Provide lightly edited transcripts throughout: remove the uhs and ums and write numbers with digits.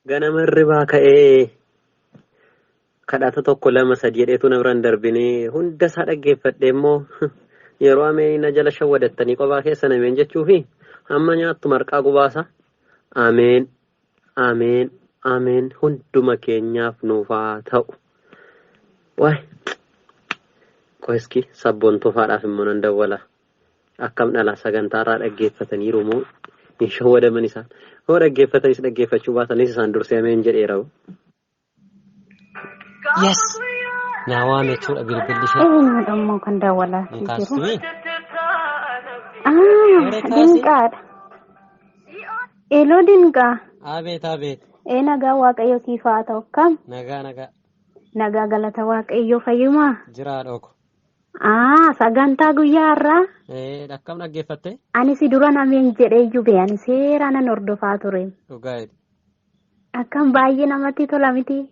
ganama ribaa ka'ee kadhata tokko lama sadii jedheetu na biraan darbinee hunda isaa dhaggeeffadhe immoo yeroo ameen na jala shawwadattanii qophaa keessa nameen jechuufi amma nyaattu marqaa gubaasa. Ameen ameen ameen hunduma keenyaaf nuuf haa ta'u. Waay qoyski sabboon tofaadhaaf immoo nan dawwala. Akkam dhala sagantaarraa dhaggeeffataniiru moo hin shawwadaman isaan. Hoo dhaggeeffatanis dhaggeeffachuu baatanis isaan dursee ameen jedheera. Yes. Naa waan jechuudha bilbilli ishee. Ammoo kan dawwalaa jiru. Dinqaadha. Eloo dinqaa. Abeet. Nagaa Waaqayyo siif haa ta'u kam? Nagaa. Nagaa galata Waaqayyo fayyumaa? Jiraa dhoko. Sagantaa guyyaa har'aa. Akkam dhaggeeffatte? Ani si dura nameen jedhee iyyuu be'an seeraan nan hordofaa ture. Dhugaadha. Akkam baay'ee namatti tola miti.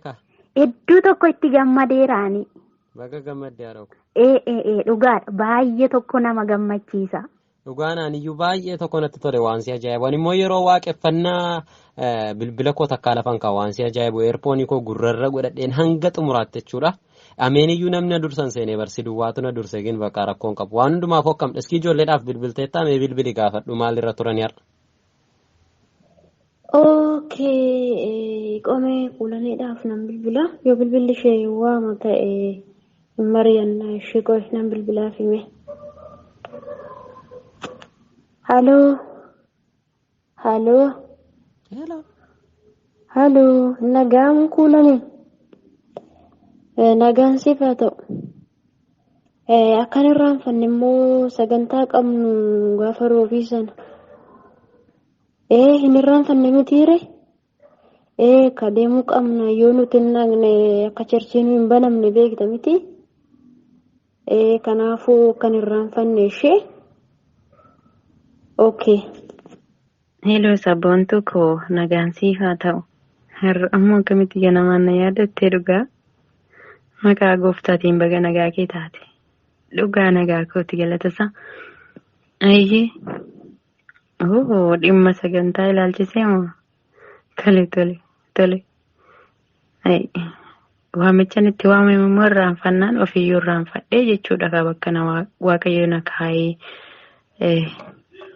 Ka. Hedduu tokko itti gammadeeraani. Baga gammadee dhoko. Dhugaadha baay'ee tokko nama gammachiisa. Dhugaanaan iyyuu baay'ee tokko natti tole waan si ajaa'ibu. Ani immoo yeroo waaqeffannaa bilbila koo takkaa lafan kan waan si ajaa'ibu eerpoonii koo gurrarra godhadheen hanga xumuraatti jechuudha. Ameen iyyuu namni dursan seenee barsi duwwaatu na durse gin bakka rakkoon qabu. Waan hundumaaf hokkam iski ijoolleedhaaf bilbilteettaa mee bilbili gaafadhu maalirra turani har'a. Qomee fuulaneedhaaf nan bilbila. Yoo bilbilli ishee waama ta'e mari'annaa ishee qo'e nan bilbilaaf hime. Halloo. Nagaan kuulanii. Nagaan siif haa ta'u. Akkan irraanfanne immoo sagantaa qabnu gaafa roobii sana. Hin irraanfanne mitiire. Ka deemuu qabna yoo nuti hin dhaqne akka cherchiin hin banamne beekta miti. Kanaafuu kan irraanfanne ishee. Hello sabboontu koo nagaan siif haa ta'u. Har'a ammoo akkamitti ganamaan na yaadattee dhugaa? Maqaa gooftaatiin baga nagaa kee taate. Dhugaa nagaa kooti galatasaa. Dhimma sagantaa ilaalchisee moo? Tole. Waamichaan itti waamame immoo irraanfannaan ofiiyyuu irraanfadhee jechuudha ka bakka na Waaqayyo na kaayee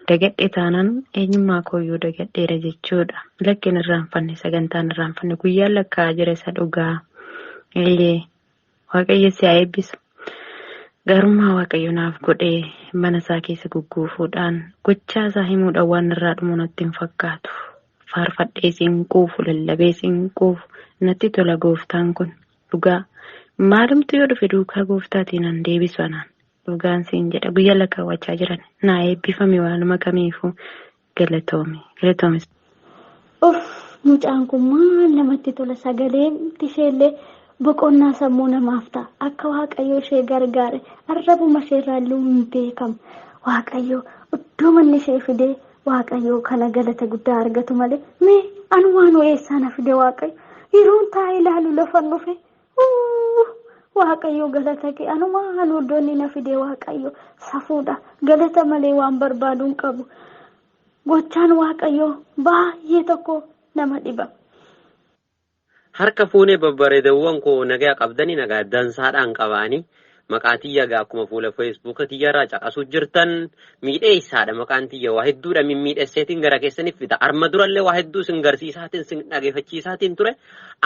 dagadhee taanaan eenyummaa kooyyuu dagadheera jechuudha. Lakkeen irraanfanne sagantaan irraanfanne guyyaan lakkaa jira isa dhugaa. Waaqayyo si haa eebbisu. Garummaa Waaqayyo naaf godhee mana isaa keessa gugguufuudhaan gochaa isaa himuudhaan waan irraa dhumu natti hin fakkaatu. Faarfadhee siin quufu lallabee siin quufu natti tola gooftaan kun dhugaa. Maalumtu yoo dhufe duukaa gooftaatiin an deebisu anaan. Dhugaan siin jedha guyyaa lakkaawwachaa jiran naa eebbifame waanuma kamiifuu galatoome. Mucaan kun maal namatti tola sagalee isheellee boqonnaa sammuu namaaf ta'a akka Waaqayyo ishee gargaare arrabuma isheerraa illee hin beekamu. Waaqayyo iddoo manni ishee fidee Waaqayyo kana galata guddaa argatu malee mee anu waan eessaa na fide Waaqayyo yeroon taa'ee ilaalu lafan dhufe. Waaqayyo galata kee anuma iddoonni na fide Waaqayyo safuudha galata malee waan barbaaduun qabu. Gochaan Waaqayyo baay'ee tokko nama dhiba. Harka fuunee babbareedawwan koo nagaa qabdanii nagaa dansaadhaan qabaanii maqaa tiyyagaa akkuma fuula Facebook tiyyarraa caqasuu jirtan miidheessaadha maqaan tiyya waa hedduudha mimmiidhesseetiin gara keessaniif fida arma durallee waa hedduu isin garsiisaatiin isin dhageeffachiisaatiin ture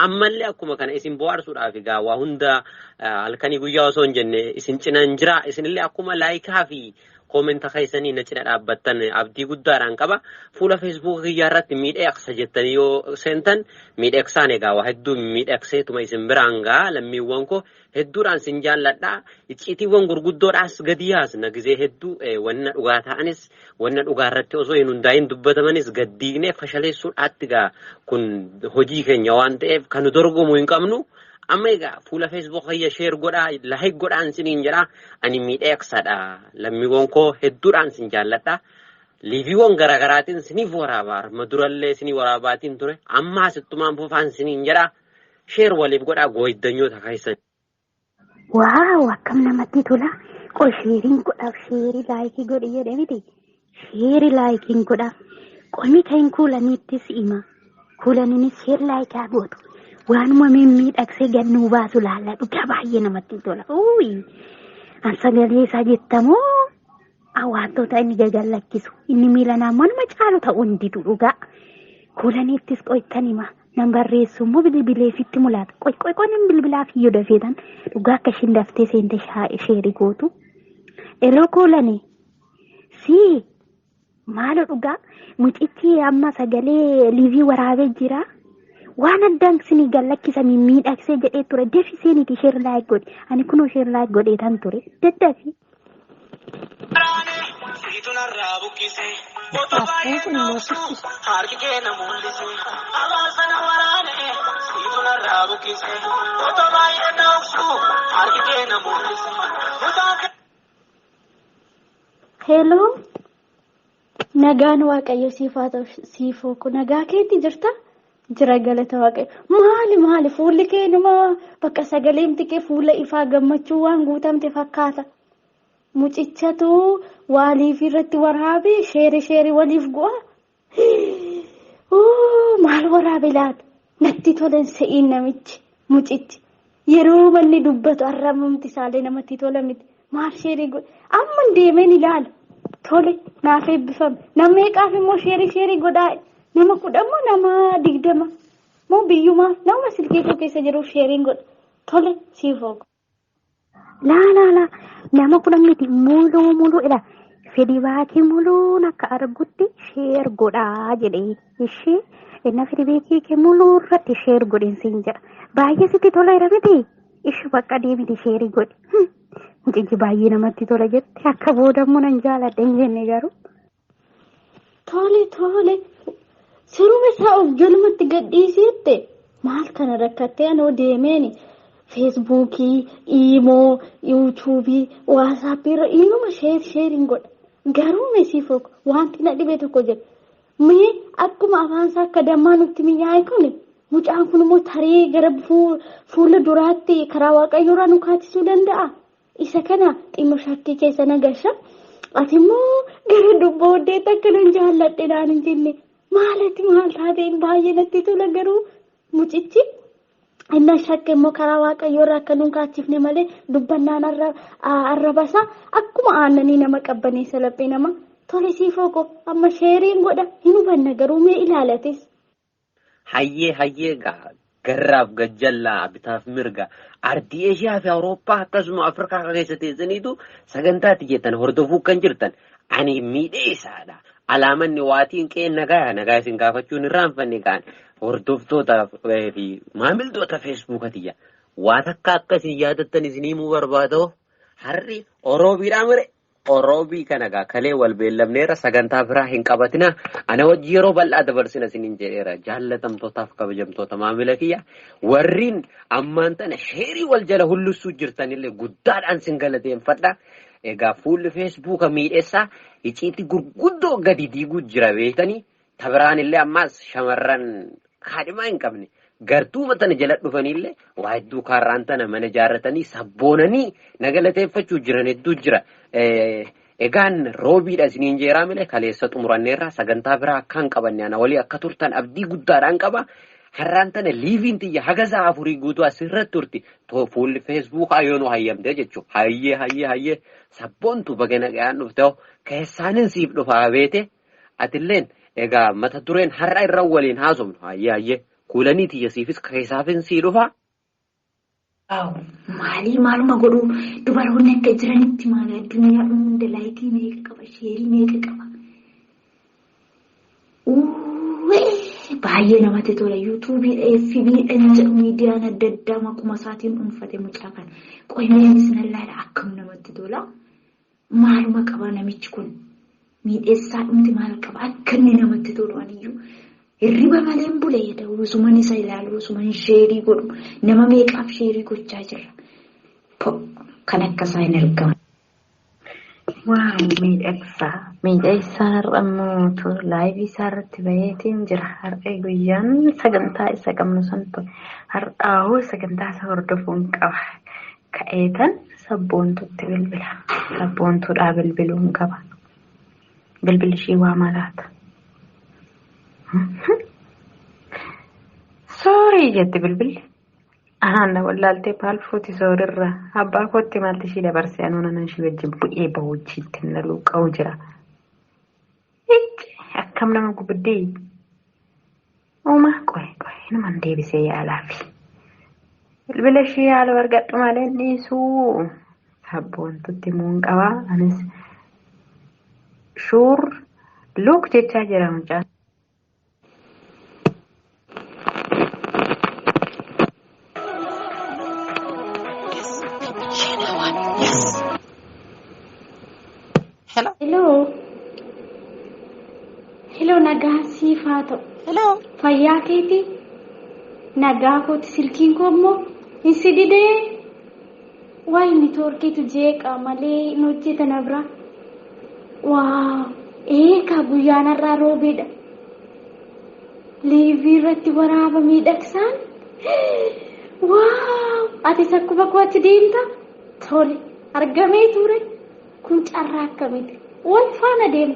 ammallee akkuma kana isin bohaarsuudhaaf egaa waa hunda halkanii guyyaa osoo hin jenne isin cinaan jira isinillee akkuma laayikaa fi koomenta keessanii na cina dhaabbattan abdii guddaadhaan qaba fuula Facebook kiyyaarratti miidheeksa jettanii yoo seentan miidheeksaan egaa waa hedduu miidheekseetuma isin biraan gaa lammiiwwan koo hedduudhaan sin jaalladhaa icciitiiwwan gurguddoodhaas gadi yaasna gizee hedduu wanna dhugaa ta'anis wanna dhugaa irratti osoo hin hundaa'in dubbatamanis gaddiignee fashaleessuudhaatti gaa kun hojii keenya waan ta'eef kan dorgomuu hin qabnu. Amma egaa fuula Facebook kiyya share godhaa like godhaan siniin jedhaa ani miidheeksadha lammiiwwan koo hedduudhaan sin jaalladha liiviiwwan garaagaraatiin siniif waraabaa arma durallee sinii waraabaatiin ture amma asittumaan fufaan siniin jedhaa share waliif godhaa gooyiddanyoota keessan. Waaw akkam namatti tola qol sheeriin godhaaf sheerii laayikii godhi jedhe miti sheerii laayikiin godhaaf Qomi kan kuulaniittis ima. Kuulaniinis sheer laayikaa gootu. Waanuma mimmiidhagsee gannuu baasu laalla dhugaa baay'ee namatti tola. An sagalee isaa jettamoo hawaasota inni gagallakkisu. Inni miila namoonni caalu ta'uu hin didu dhugaa. Kuulaniittis qoytan hima. Nan barreessu immoo bilbileefitti mul'ata. Qoy nan bilbilaaf iyyuu dafeetan dhugaa akka ishiin daftee seente sheerii gootu. Eloo kuulanii si maalo dhugaa mucichi amma sagalee liivii waraabee jira. Waan addaan isin gallakkisan miidhagsee jedhee ture deefiseeniiti sheer laayik godhe. Ani kunoo sheer laayik godheetan ture daddafi. Hello. Nagaan waaqayyo siifaa ta'u siifoo kun nagaa keetti jirta? Jira galata waaqayyo. Maali fuulli kee nama bakka sagaleemti kee fuula ifaa gammachuu waan guutamte fakkaata. Mucichatu waaliif irratti waraabee sheeri waliif go'a. Maal waraabe laata? Natti tolan se'iin namichi mucichi. Yeroo manni dubbatu arrabamti isaallee namatti tola miti. Maal sheerii godhe? Amma deemeen ilaala. Tole naaf eebbifame. Nama meeqaaf immoo sheerii godhaa? Nama 10 moo nama 20 moo biyyumaa nama silkee koo keessa jiru sheeriin godha. Tole siifoo. Laa nama 10 miti muluu ila fedhii baakii muluun akka argutti sheer godhaa jedhee ishee inna fedhii beekii kee muluu irratti sheer godhinsiin jedha. Baay'ee sitti tola jira miti ishee bakka deemiti sheerii godhi. Mucichi baay'ee namatti tola jette akka boodammoo nan jaaladha hin jenne garuu. Tole. Siruma isaa of jalumatti gadhiisette maal kana rakkattee anoo deemeeni feesbuukii, iimoo, yuutuubii, waasaappii irra inuma sheeriin godha. Garuu meesiifoo wanti na dhibee tokko jedha. Mee akkuma afaansaa akka dammaa nutti mi'aaye kun mucaan kun immoo tarii gara fuula duraatti karaa waaqayyoorraa nu kaachisuu danda'a. Isa kana xinno shakkii keessa nagasha. Ati immoo gara dubboodeetti akka nan jaalladhe naan hin jenne. Maal taateen baay'ee natti tola garuu mucichi inna shakke immoo karaa waaqayyoorraa akka nuun kaachifne malee dubbannaan arrabasaa akkuma aannanii nama qabbaneessa laphee nama tole siifoo ko amma sheeriin godha hin hubanna garuu mee ilaalatis. Hayyee garraaf gajjallaa bitaaf mirga ardii Eeshiyaa fi Awurooppaa akkasuma Afrikaa keessatti teessaniitu sagantaatti jettan hordofuu kan jirtan ani miidheessaadha. Alaamanni waatiin qeen nagaa isin gaafachuun irraanfanne kaan hordoftoota fi maamiltoota feesbuukatiyya. Waan akkasii yaadattan isin himuu barbaadoo harri oroobiidhaa mire oroobii kana kalee wal beellamneera sagantaa biraa hin qabatina. Ana wajji yeroo bal'aa dabarsina isiniin jedheera jaallatamtootaaf kabajamtoota maamila kiyya. Warriin ammaan tana sheerii wal jala hullussuu jirtanillee guddaadhaan sin galateeffadha. Egaa fuulli feesbuuka miidheessaa icciitti gurguddoo gadi diiguu jira beekanii tabiraan illee ammaas shamarran kaadhimaa hin qabne gartuu matana jala dhufanillee waa hedduu kaarraan tana mana ijaarratanii sabboonanii nagalateeffachuu jiran hedduu jira. Egaan roobiidha isiniin jeeraa malee kaleessa xumuranneerraa sagantaa biraa akka hin qabanne ana walii akka turtan abdii guddaadhaan qaba. Har'aan tana liiviin tiyya hagasaa afurii guutuu asirratti turti fuulli feesbuukaa yoo nu hayyamte jechuudha. Hayyee sabboontu baga nagayaan dhufte keessaanin siif dhufa beete atilleen egaa mata dureen har'a irra waliin haasofnu hayyee kuulanii tiyya siifis keessaafin sii dhufa. Maaluma godhu dubaroonni akka jiranitti maali addunyaa hunda laayikii meeqa qaba sheerii meeqa qaba. Baay'ee namatti tola yuutuubii FB jedhu miidiyaan adda addaa maquma isaatiin dhuunfate mucaa kana qoyineenis nallaadha akkam namatti tola. Maaluma qaba namichi kun miidheessaa dhumti maal qaba akka inni namatti tolu aniyyuu hirriba malee hin bule jedha usuman isa ilaalu usuman sheerii godhu nama meeqaaf sheerii gochaa jira. Kan akkasaa hin argamu. Miidheessaa har'ammoo laayivii isaa irratti baheetiin jira. Har'a guyyaan sagantaa isa qabnu santu har'aahoo sagantaa isa hordofuun qaba. Ka'eetan sabboontutti bilbila. Sabboontuudhaa bilbiluun qaba. Bilbilli ishii waa malaata. Sorry jette bilbilli. Ana wallaaltee paalfuuti soorirra abbaa kootti maalti ishii dabarsee anuuna nan ishii wajjin bu'ee bahuuchiitti na luuqa'u jira. Akkam nama gubaddee. Uma qoe naman deebisee yaalaafi. Bilbila ishii yaala argadhu malee dhiisuu. Sabboontutti muun qabaa anis shuur luuk jechaa jira mucaan. Hello nagaa siifaa ta'u. Hello. Fayyaa keetii? Nagaa kooti silkiin koo immoo hin si didee? Wayi niitoorkiitu jeeqaa malee hin hojjetan bira. Waaw eegaa guyyaan har'aa roobeedha. Liivii irratti waraaba miidhagsaan. Waaw atis akkuma kootti deemta? Tole argamee ture. Kun carraa akkamiiti? Wal faana deema.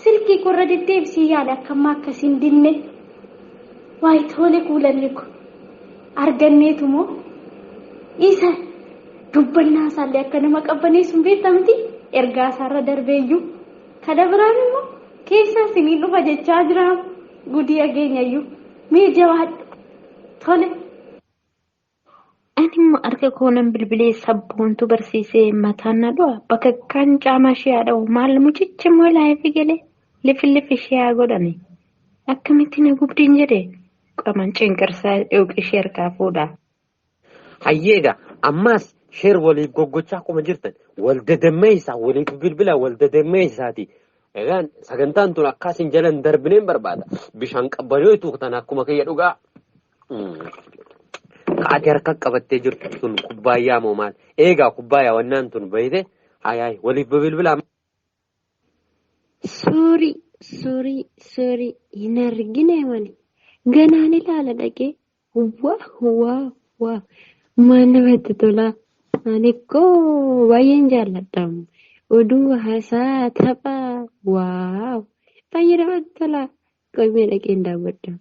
Silkii korra deddeebisii yaada akkammaa akkasiin dinne. Wayi tole kuulanni ko. Arganneetu moo? Isa dubbannaa isaallee akka nama qabbaneessuun beektamti. Ergaa isaarra darbeeyyuu. Kana biraan immoo keessaa siniin dhufa jechaa jira. Gudii ageenyayyuu. Mee jawaadhu. Tole. Ani immoo harka koonan bilbilee sabboontu barsiisee mataan na du'a bakka kan caama ishee haadha'u maal mucichi immoo laayifii galee lifi ishee haa godhani. Akkamitti na gubdiin jedhee qaman cinqirsaa dhooqi ishee harkaa fuudha. Hayyeega ammaas sheer waliif goggochaa akkuma jirtan wal dadammeessaa waliif bilbila wal dadammeessaati. Egaan sagantaan tun akkasiin jalan darbineen barbaada. Bishaan qabbanootu tan akkuma kiyya dhugaa. Kaati harka qabattee jirtu sun kubbaayyaa moo maal? Eegaa kubbaayyaa wannaan tun bayite hayaay waliif bilbila. Sorry hin argine wali ganaan ilaala dhaqee waa maal namatti tola ani koo baay'een jaalladhamu oduu haasaa taphaa waaw baay'ee namatti tola qoomee dhaqee hin daawwadha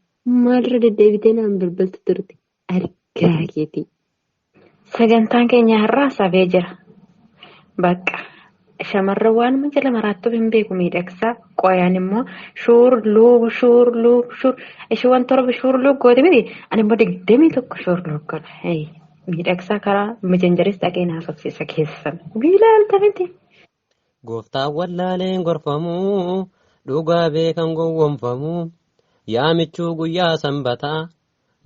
maalirra deddeebitee naan bilbiltu turte argaa keeti. Sagantaan keenya har'aa sabee jira. Bakka shamarran waan jala maraattuuf hin beeku miidhagsaa qoyaan immoo shuur ishee waan torba shuur luuk goote miti ani immoo 21 shuur luuk godha miidhagsaa karaa mijanjaris dhaqee naasofsiisa keessan bilaalta miti. Gooftaan wallaaleen gorfamuu dhugaa beekan gowwomfamuu yaamichuu guyyaa sanbataa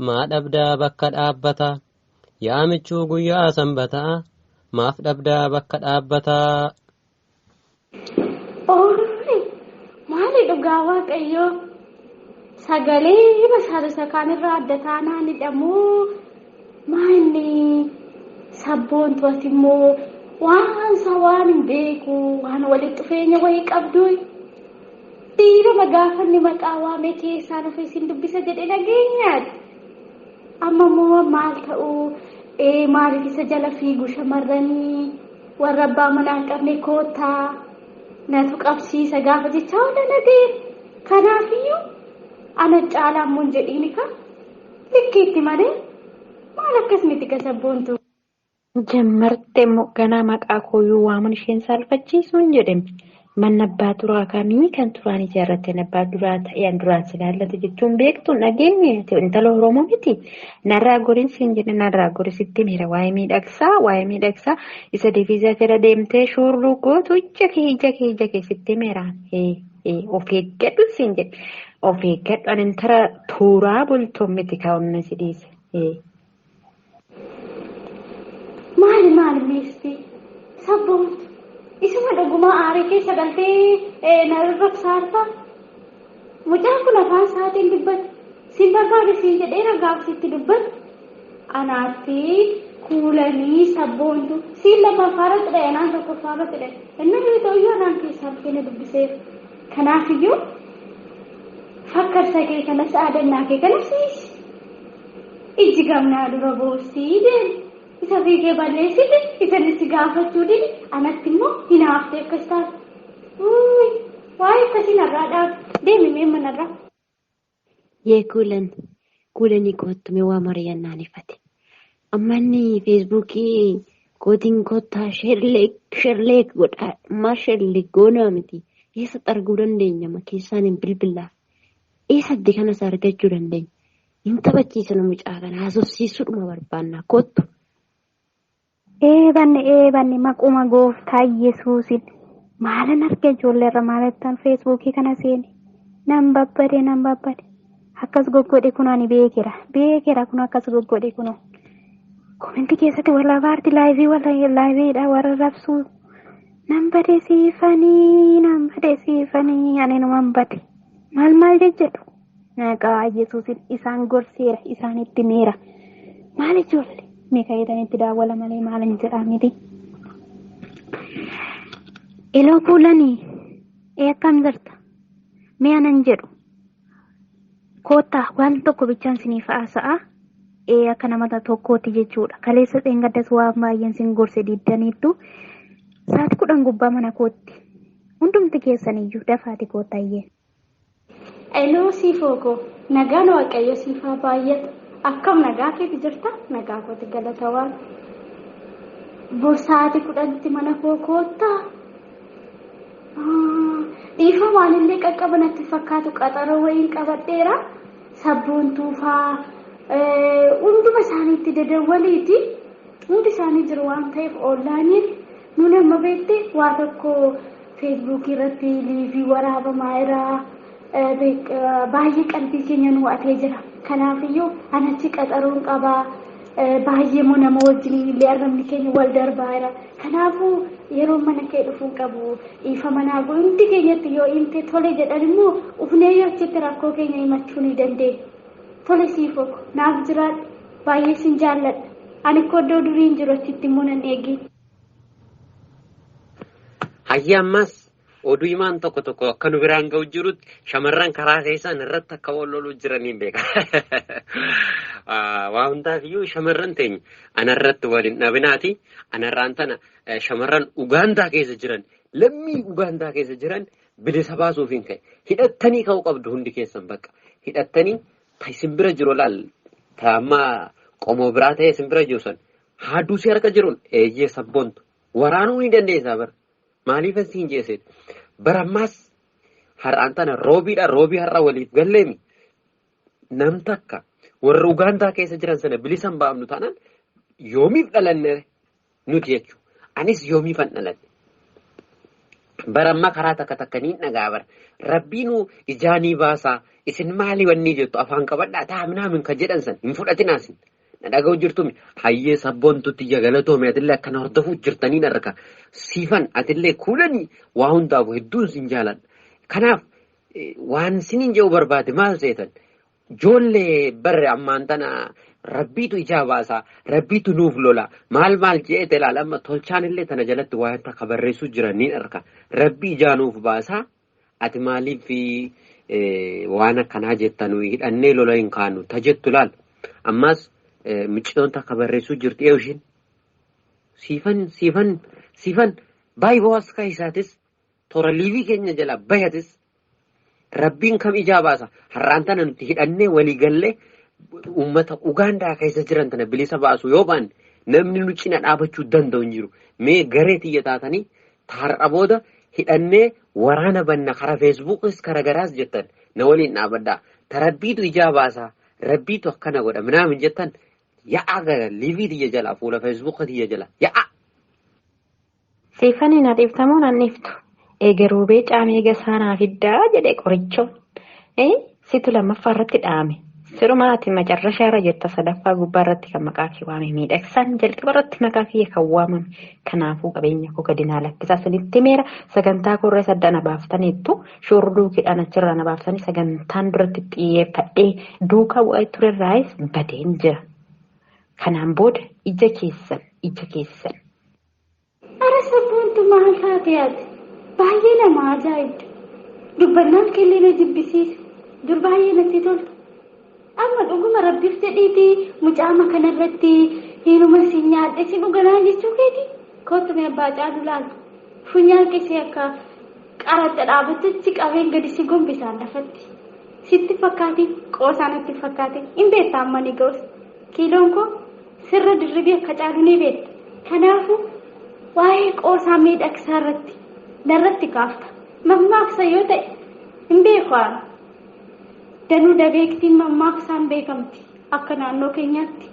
maa dhabdaa bakka dhaabbataa yaamichuu guyyaa sanbataa maaf dhabdaa bakka dhaabbataa. Maali dhugaa waaqayyoo sagalee bashaarisa kaanirraa adda taanaan hidhamuu maanni sabboontu as immoo waan hin beeku waan walitti dhufeenya wayii qabdu dhiirama gaafanni maqaa waamee keessaa nuuf isin dubbisa jedhe nageenyaati. Amma immoo maal ta'uu maaliif isa jala fiigu shamarranii warra abbaa manaa hin qabne kootaa natu qabsiisa gaafa jecha hunda nagee kanaafiyyuu ana caalaa immoo hin jedhiini ka likkiitti malee maal akkasumatti kasabboontu. Jammarte ganaa maqaa kooyyuu waamuun isheen saalfachiisu hin jedhame. Manni abbaa duraa kamii kan turaan ijaarrateen abbaa duraa ta'een duraas ilaallate jechuun beektu nageenye intala Oromoo miti. Narraa gorinsi hin jedhe narraa gorisitti miira waa'ee miidhagsaa isa diviizaa fira deemtee shuurruu gootu ija kee sitti miiraan of eeggadhu siin jedhe of eeggadhu ani intala tuuraa bultoon miti kaa'uun si dhiise. Maali miisti sabboontu. Isuma dhugumaa aarii keessa galtee narra saartaa mucaan kun afaan isaatiin dubbate siin barbaade siin jedhee ragaafsitti dubbate anaatti kuulanii sabboontu siin lammaffaarra xidhe anaan tokkoffaarra xidhe inni ta'uyyuu anaan keessaa keenya dubbiseef kanaafiyyuu fakkarsa kee kanas aadannaa kee kanas ijji gamnaa dura boossii deemu. Isa fiigee balleessite isa si gaafachuu didi anatti immoo hinaaftee akkas taate waa'ee akkasii narraa dhaabde deemi mee manarraa. Yee kuulanii kootume waa mari'annaan ifate. Ammanni feesbuukii kootiin kottaa sherleek godhaa ammaa sherleek goonaa miti. Eessatti arguu dandeenya keessaan hin bilbilaa. Eessatti kana argachuu dandeenya. Hin taphachiisa mucaa kana haasofsiisuudhuma barbaannaa kottu. Eebanni maquma gooftaa Yesuusin maalan arga ijoolleerra maalattan feesbuukii kana seeni nan babbade akkas goggodhe kun ani beekera kun akkas goggodhe kun koomenti keessatti wala baarti laayiviidha warra rabsuu nan bade siifanii ani numan bade maal jedhu maqaa Yesuusin isaan gorseera isaanitti meera maal ijoollee meeqa jedhanitti daawwala malee maalan jedhaa miti. Eloo kuulanii akkam jirta mee anan jedhu koottaa waan tokko bichaan siniif haasa'a akka namata tokkooti jechuudha kaleessa xeengaddas waan baay'een sin gorse diddaniittu sa'aatii 10 gubbaa mana kootti hundumti keessaniyyuu dafaati koottayyee. Eloo siifoo nagaan waaqayyo siifaa baay'ata akkam nagaa keeti jirta nagaa kooti galatawaan sa'aatii 10tti mana koo koottaa. Dhiifa waanillee qaqqabanatti fakkaatu qaxaroo wayiin qabadheera sabboontuufaa hunduma isaaniitti dadawwaliiti hundi isaanii jiru waan ta'eef oonlaayiniin nuun amma beekte waa tokko feesbuukii irratti liivii waraabamaa irraa baay'ee qalbii keenya nu ha'atee jira kanaafiyyuu anachi qaxaroon qabaa baay'ee moo nama wajjin illee argamni keenya wal darbaa jira kanaafuu yeroo mana kee dhufuun qabu ifa manaa hundi keenyatti yoo himte tole jedhan immoo ufnee yoo achitti rakkoo keenya himachuu ni dandeenya tole siifoo naaf jiraadha baay'ee sin jaalladha ani iddoo duriin jiru achitti immoo nan eegi. Hayya ammas oduu himaan tokko akka nu biraan ga'u jirutti shamarran karaa keessan irratti akka wal loluu jiraniin beeka. Waa hundaaf iyyuu shamarran teenya anarratti waliin dhabinaati anarraan tana shamarran Ugaandaa keessa jiran lammii Ugaandaa keessa jiran bilisa baasuuf hin ka'e hidhattanii ka'uu qabdu hundi keessan bakka hidhattanii simbira jiru laal taammaa qomoo biraa ta'ee simbira jiru san haaduu si harka jiruun eeyyee sabboontu waraanuu ni dandeessaa bara maaliif asii hin jeesee barammaas har'aan tana roobii har'a waliif galleemi nam takka warra Ugaandaa keessa jiran sana bilisan baafnu taanaan yoomiif dhalanne nuti jechuudha. Anis yoomiifan dhaladhe. Baramma karaa takka niin dhagaa bara. Rabbiinu ijaanii baasaa isin maali wanni jettu afaan qabadhaa taa'amnaamin kan jedhan san hin fudhatinaasin. Na dhaga'u jirtumi hayyee sabboontutti galatoome atillee akkana hordofuu jirtaniin arga. Siifan atillee kuulanii waa hundaaf hedduun sin jaaladha. Kanaaf waan siniin jedhu barbaade maal seetan? Ijoollee barre ammaan tana rabbiitu ijaa baasaa rabbiitu nuuf lola maal jeete ilaala amma tolchaan illee tana jalatti waa akka barreessuu jiran ni arga rabbii ijaa nuuf baasaa ati maaliif waan akkanaa jettan hidhannee lola hin kaanu ta jettu laal ammas micciitoon akka barreessuu jirti eewishin siifan baay'ee kaisaatis toora liivii keenya jala bayatis rabbiin kam ijaa baasa har'aan tana nuti hidhannee walii gallee ummata Ugaandaa keessa jiran tana bilisa baasu yoo baanne namni nu cina dhaabachuu danda'u hin jiru mee garee tiyya taatanii har'a booda hidhannee waraana banna karaa feesbuukis karaa garaas jettan na waliin dhaabadhaa tarabbiitu ijaa baasaa rabbiitu akkana godha minaamin jettan yaa'aa gara liivii tiyya jala fuula feesbuuka tiyya jala yaa'aa. Siifanii na dhiiftamoo nan dhiiftu. Eegaruubee caamee gasaanaa fiddaa jedhee qorichoon. Situ lammaffaa irratti dhaame. Sirumaati macarrashaa irra jetta sadaffaa gubbaa irratti kan maqaa kee waame miidhagsan jalqaba irratti maqaa kiyya kan waamame. Kanaafuu qabeenya koo gadi naa lakkisaa sinitti meera sagantaa koo irra sadda na baaftaniittu shorduu kidhaan achirraa na baaftanii sagantaan duratti xiyyeeffadhee duukaa bu'aa turerraayis badeen jira. Kanaan booda ija keessan. Ara sabboontu maal taatee ati? Baay'ee nama ajaa'ibdu. Dubbannaan keellee na jibbisiisa. Dur baay'ee natti tolta. Amma dhuguma rabbiif jedhiiti mucaama kanarratti hiruma si nyaadhe si dhuganaa jechuu keeti. Kootume abbaa caalu laalu. Funyaan keessee akka qaraxa dhaabatutti qabeen gadi si gombisaan lafatti. sitti fakkaati qoosaanatti fakkaati hin beektaa amma ni ga'us kiiloon koo sirra dirribii akka caalu ni beekta kanaafu waa'ee qoosaa miidhagsaa irratti narratti kaafta mammaaksa yoo ta'e hin beekwaan danuu dabeektiin mammaaksaan beekamti akka naannoo keenyaatti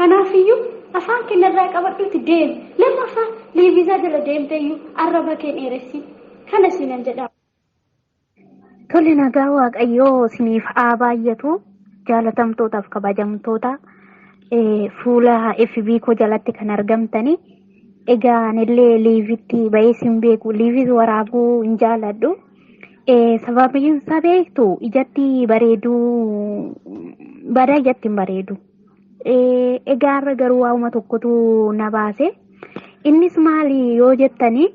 kanaafiyyuu afaan keenyarraa qabadhuuti deemi lammaffaa liivisaa jala deemteeyyuu arraba kee dheeressi kana sinan jedhama. Tole nagaa waaqayyoo isiniif haa baay'atu jaalatamtootaaf kabajamtoota fuula FB koo jalatti kan argamtani egaa anillee liivitti ba'ee sin beeku liivis waraabuu hin jaaladhu sababiin isaa beektu ijatti bareeduu badaa ijatti hin bareedu egaa irra garuu waa'uma tokkotu na baase innis maali yoo jettani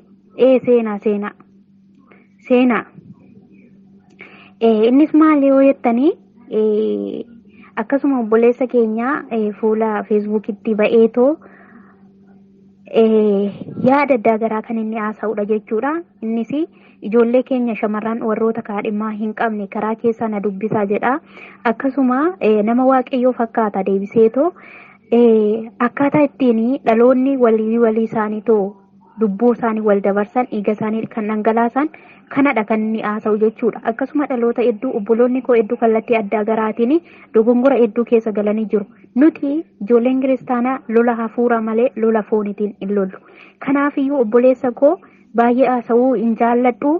seenaa innis maali yoo jettanii akkasuma obboleessa keenya fuula feesbuukitti ba'eetoo yaada addaa garaa kan inni haasa'udha jechuudha. Innis ijoollee keenya shamarran warroota kaadhimaa hin qabne karaa keessa na dubbisaa jedha. Akkasuma nama waaqayyoo fakkaata deebiseetoo akkaataa ittiin dhaloonni walii isaaniitoo lubbuu isaanii wal dabarsan dhiiga isaanii kan dhangalaasan kanadha kan inni haasa'u jechuudha. Akkasuma dhaloota hedduu obboloonni koo hedduu kallattii addaa garaatiin dogongora hedduu keessa galanii jiru. Nuti ijoolleen kiristaanaa lola hafuura malee lola foonitiin hin lollu. Kanaafiyyuu obboleessa koo baay'ee haasa'uu hin jaalladhu.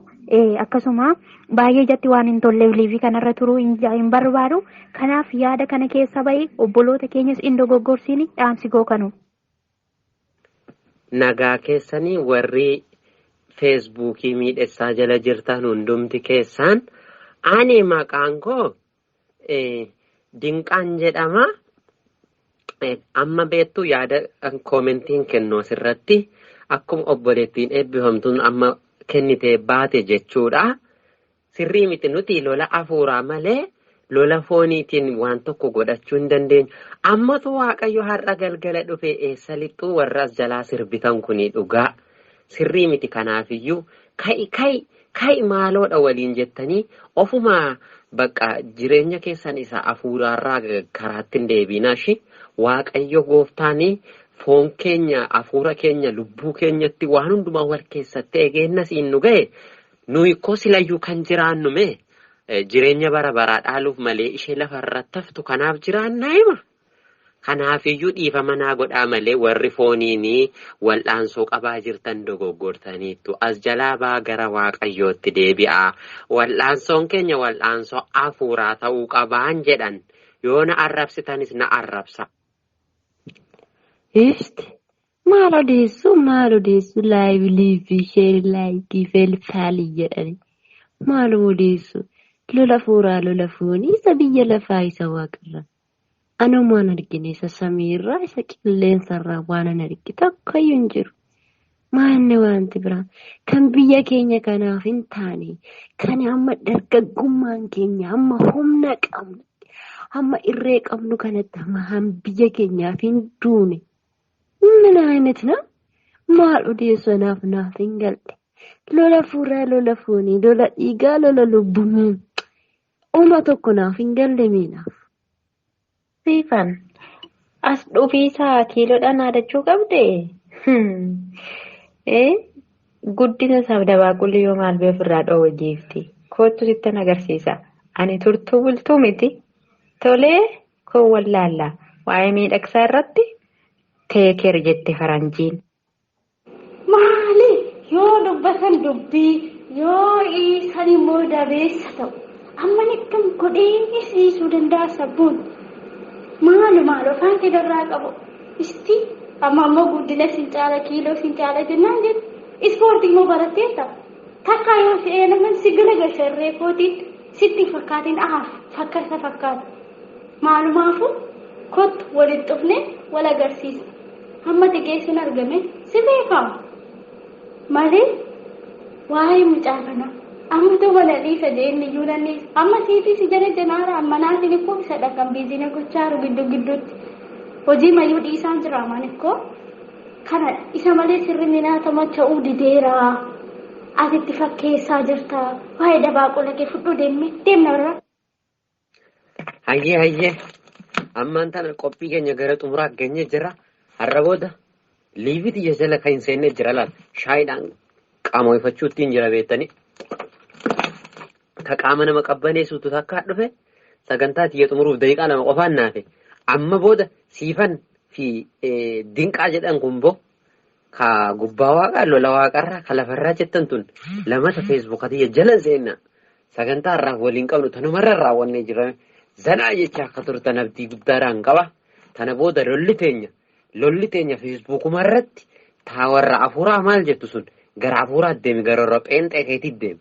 Akkasuma baay'ee ijatti waan hin tolleef liivii kanarra turuu hin barbaadu. Kanaaf yaada kana keessa bahi obboloota keenyas hin dogoggorsiini dhaamsi koo kanu. Nagaa keessanii warri feesbuukii miidhessaa jala jirtan hundumti keessaan ani maqaan koo Dinqaan jedhama. Amma beektu yaada koomentiin kennu asirratti akkuma obboleettiin eebbifamtuun amma kennitee baate jechuudha. Sirrii miti nuti lola hafuuraa malee lola fooniitiin waan tokko godhachuu hin dandeenyu. Ammatu waaqayyo har'a galgala dhufee eessa lixxuu warra as jalaa sirbitan kuni dhugaa. Sirrii miti kanaafiyyuu ka'i maaloodha waliin jettanii ofuma bakka jireenya keessan isa hafuuraarraa karaatti hin deebinaashi. Waaqayyo gooftaanii foon keenya hafuura keenya lubbuu keenyatti waan hundumaa wal keessatti eegeennas hin nu ga'e nuyi koo silayyuu kan jiraannu mee jireenya bara baraa dhaaluuf malee ishee lafarratti haftu kanaaf jiraannaa hima. Kanaafiyyuu dhiifama naa godhaa malee warri fooniinii wal'aansoo qabaa jirtan dogoggortaniittu as jalaa baa gara waaqayyootti deebi'aa. Wal'aansoon keenya wal'aansoo hafuuraa ta'uu qabaan jedhan yoo na arrabsitanis na arrabsa. Maal odeessu laayiv liivii sheeri laayikii feelfaalii jedhani maal odeessu lola fuuraa lola foonii isa biyya lafaa isa waaqarra anuma waan argine isa samiirraa isa qilleensarraa waan an argi tokkoyyuu hin jiru maanne wanti biraa kan biyya keenya kanaaf hin taane kan amma dargaggummaan keenya amma humna qabnu amma irree qabnu kanatti amma biyya keenyaaf hin duune. ምን አይነት ነው ማል ኦዴሶ ናፍ እንገልጥ ሎላ ፉራ ሎላ ፎኒ ሎላ ዲጋ ሎላ ሉቡም ኡማቶኮ ናፍ እንገልሚናፍ ሲፋን as dhufiisa kiiloodhaan haadachuu qabde guddina isaaf dabaaqulli yoo maal bee ofirraa dhoowwe jeefti kootu sittan agarsiisa ani turtuu bultuu miti tolee koo wallaalla waa'ee miidhagsaa irratti teeker jette faranjiin. Maali yoo dubbatan dubbii yoo isan immoo dabeessa ta'u amma nikkam godhee isiisuu danda'a sabbuun maalu afaan keedarraa qabu isti amma ammoo guddina sin caala kiiloo sin caala jennaan jedhu ispoortii immoo baratteetta takkaa yoo fe'ee naman si galagasharree kootiin sitti fakkaatiin fakkaata maalumaafu kottu walitti dhufne wal agarsiisa. Amma tegeessin argame si beekama malee waa'ee mucaa kana amma tola dhiisa jeenni iyyuu nanniisa amma siitii si jala janaara amma naatiin ikkoo isa dhaqan biizina gochaaru gidduutti hojii mayyuu dhiisaan jira amaan ikkoo kana isa malee sirrinni naata macha'uu dideera asitti fakkeessaa jirta waa'ee dabaaqula kee fudhuu deemna irra. Hayyee ammaan tana qophii keenya gara xumuraa geenye jira. Har'a booda liivii xiyya jala kan hin seenne jira laal shaayiidhaan qaamo'ifachuuttiin jira beektanii. Ka qaama nama qabbaneessuutu takka dhufe sagantaa xiyya xumuruuf daqiiqaa lama qofaan naafe amma booda siifan fi dinqaa jedhan kunboo ka gubbaa waaqaa lola waaqarraa ka lafarraa jettan tun lamata feesbuukatiyya jala seenna sagantaa irraa waliin qabnu tanumarra raawwannee jirame zanaa jecha akka turtan abdii guddaadhaan qaba. Tana booda lolli teenya feesbuukuma irratti taawarra hafuuraa maal jettu sun gara hafuuraa deemi gara warra pheenxee keetii deemi.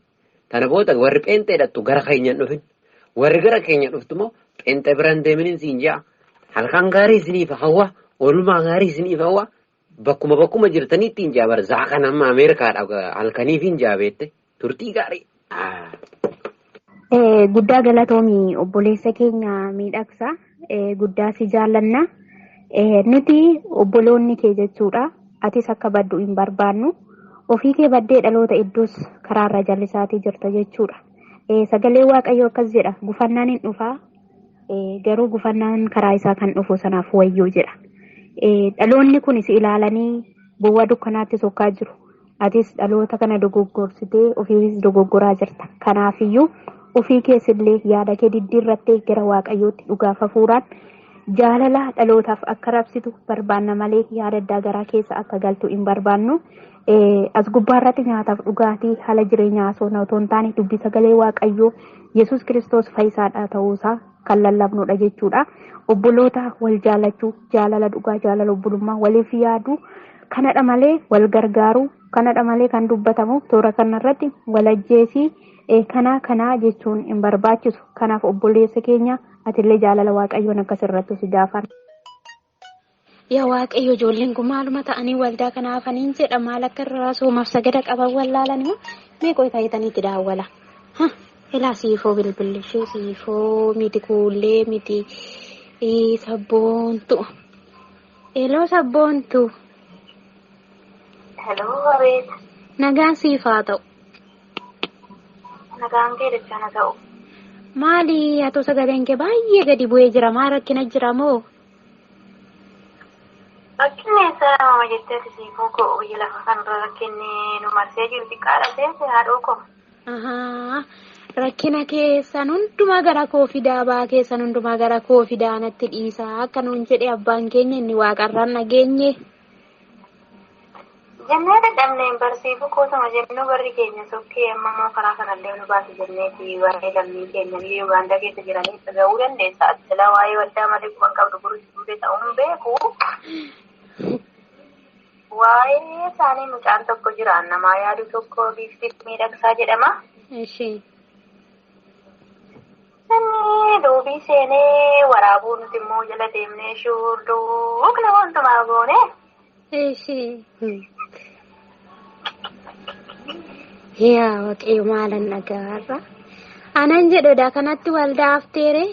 Tana booda warri pheenxee dhattu gara keenyan dhufin warri gara keenya dhuftumoo pheenxee biraan deeminin siin ja'a halkan gaarii isiniif hawwa oolmaa gaarii isiniif hawwa bakkuma jirtanii ittiin jaa bara zaakan amma Ameerikaadha halkaniif hin jaabeette turtii gaarii. Guddaa galatoomii obboleessa keenya miidhagsa guddaa si jaallanna nuti obboloonni kee jechuudha atis akka baddu hin barbaannu ofii kee baddee dhaloota iddoos karaarra jallisaatii jirta jechuudha. Sagalee waaqayyoo akkas jedha gufannaan hin dhufaa garuu gufannaan karaa isaa kan dhufu sanaaf wayyoo jedha. Dhaloonni kunis ilaalanii bu'aa dukkanaatti sokkaa jiru. Atis dhaloota kana dogoggorsitee ofiis dogoggoraa jirta. Kanaafiyyuu ofii keessillee yaada kee diddiirrattee gara waaqayyootti dhugaaf hafuuraan jaalala dhalootaaf akka rabsitu barbaanna malee yaada addaa garaa keessa akka galtu hin barbaannu. As gubbaarratti nyaataaf dhugaatii haala jireenyaa osoo hin taane dubbii sagalee waaqayyoo Yesuus Kiristoos fayyisaadha ta'uusaa kan lallabnudha jechuudha. Obboloota wal jaalachuu jaalala dhugaa jaalala obbolummaa waliif yaadu kanadha malee wal gargaaru kanadha malee kan dubbatamu toora kanarratti wal ajjeesii kanaa jechuun hin barbaachisu. Kanaaf obboleessa keenya atillee jaalala waaqayyoon akkasirratti si gaafan. Yaa waaqayyo ijoolleen kun maaluma ta'anii waldaa kanaafaniin jedha maal akka irraa soomaaf sagada qaban wallaalan immoo meeqoo taa'itaniitti daawwala. Ilaa siifoo bilbillishee siifoo miti kuullee miti sabboontu. Eloo sabboontu. Hello Abeet. Nagaan siifaa ta'u. Nagaan kee dachana ta'u. Maali haa sagaleen kee baay'ee gadi bu'ee jira maal rakkina jira moo? Rakkinni isaa nama jettee siifoo koo biyya lafa kanarra rakkinni nu marsee jiru xiqqaadha seensee haadhoo koo. Rakkina keessan hundumaa gara koo fidaa baa keessan hundumaa gara koo fidaa natti dhiisaa akka nuun jedhe abbaan keenya inni waaqarraan nageenye. Jennee dadhabneen barsiifu kootuma jennu barri keenya sokkee amma immoo karaa kanallee nu baase jenneeti warree lammii keenya biyya Ugaandaa keessa jiranii dhaga'uu dandeessa. Atilaa waa'ee waldaa malee quban qabdu gurguruu ta'uun beeku. Waa'ee isaanii mucaan tokko jira namaa yaadu tokko biifti miidhagsaa jedhama. Sanni doobii seenee waraabuu nuti immoo jala deemnee shurruu kana wantumaa goone. Yaa waaqayyo maalan nagaarra anan jedhodha kanatti waldaa afteere.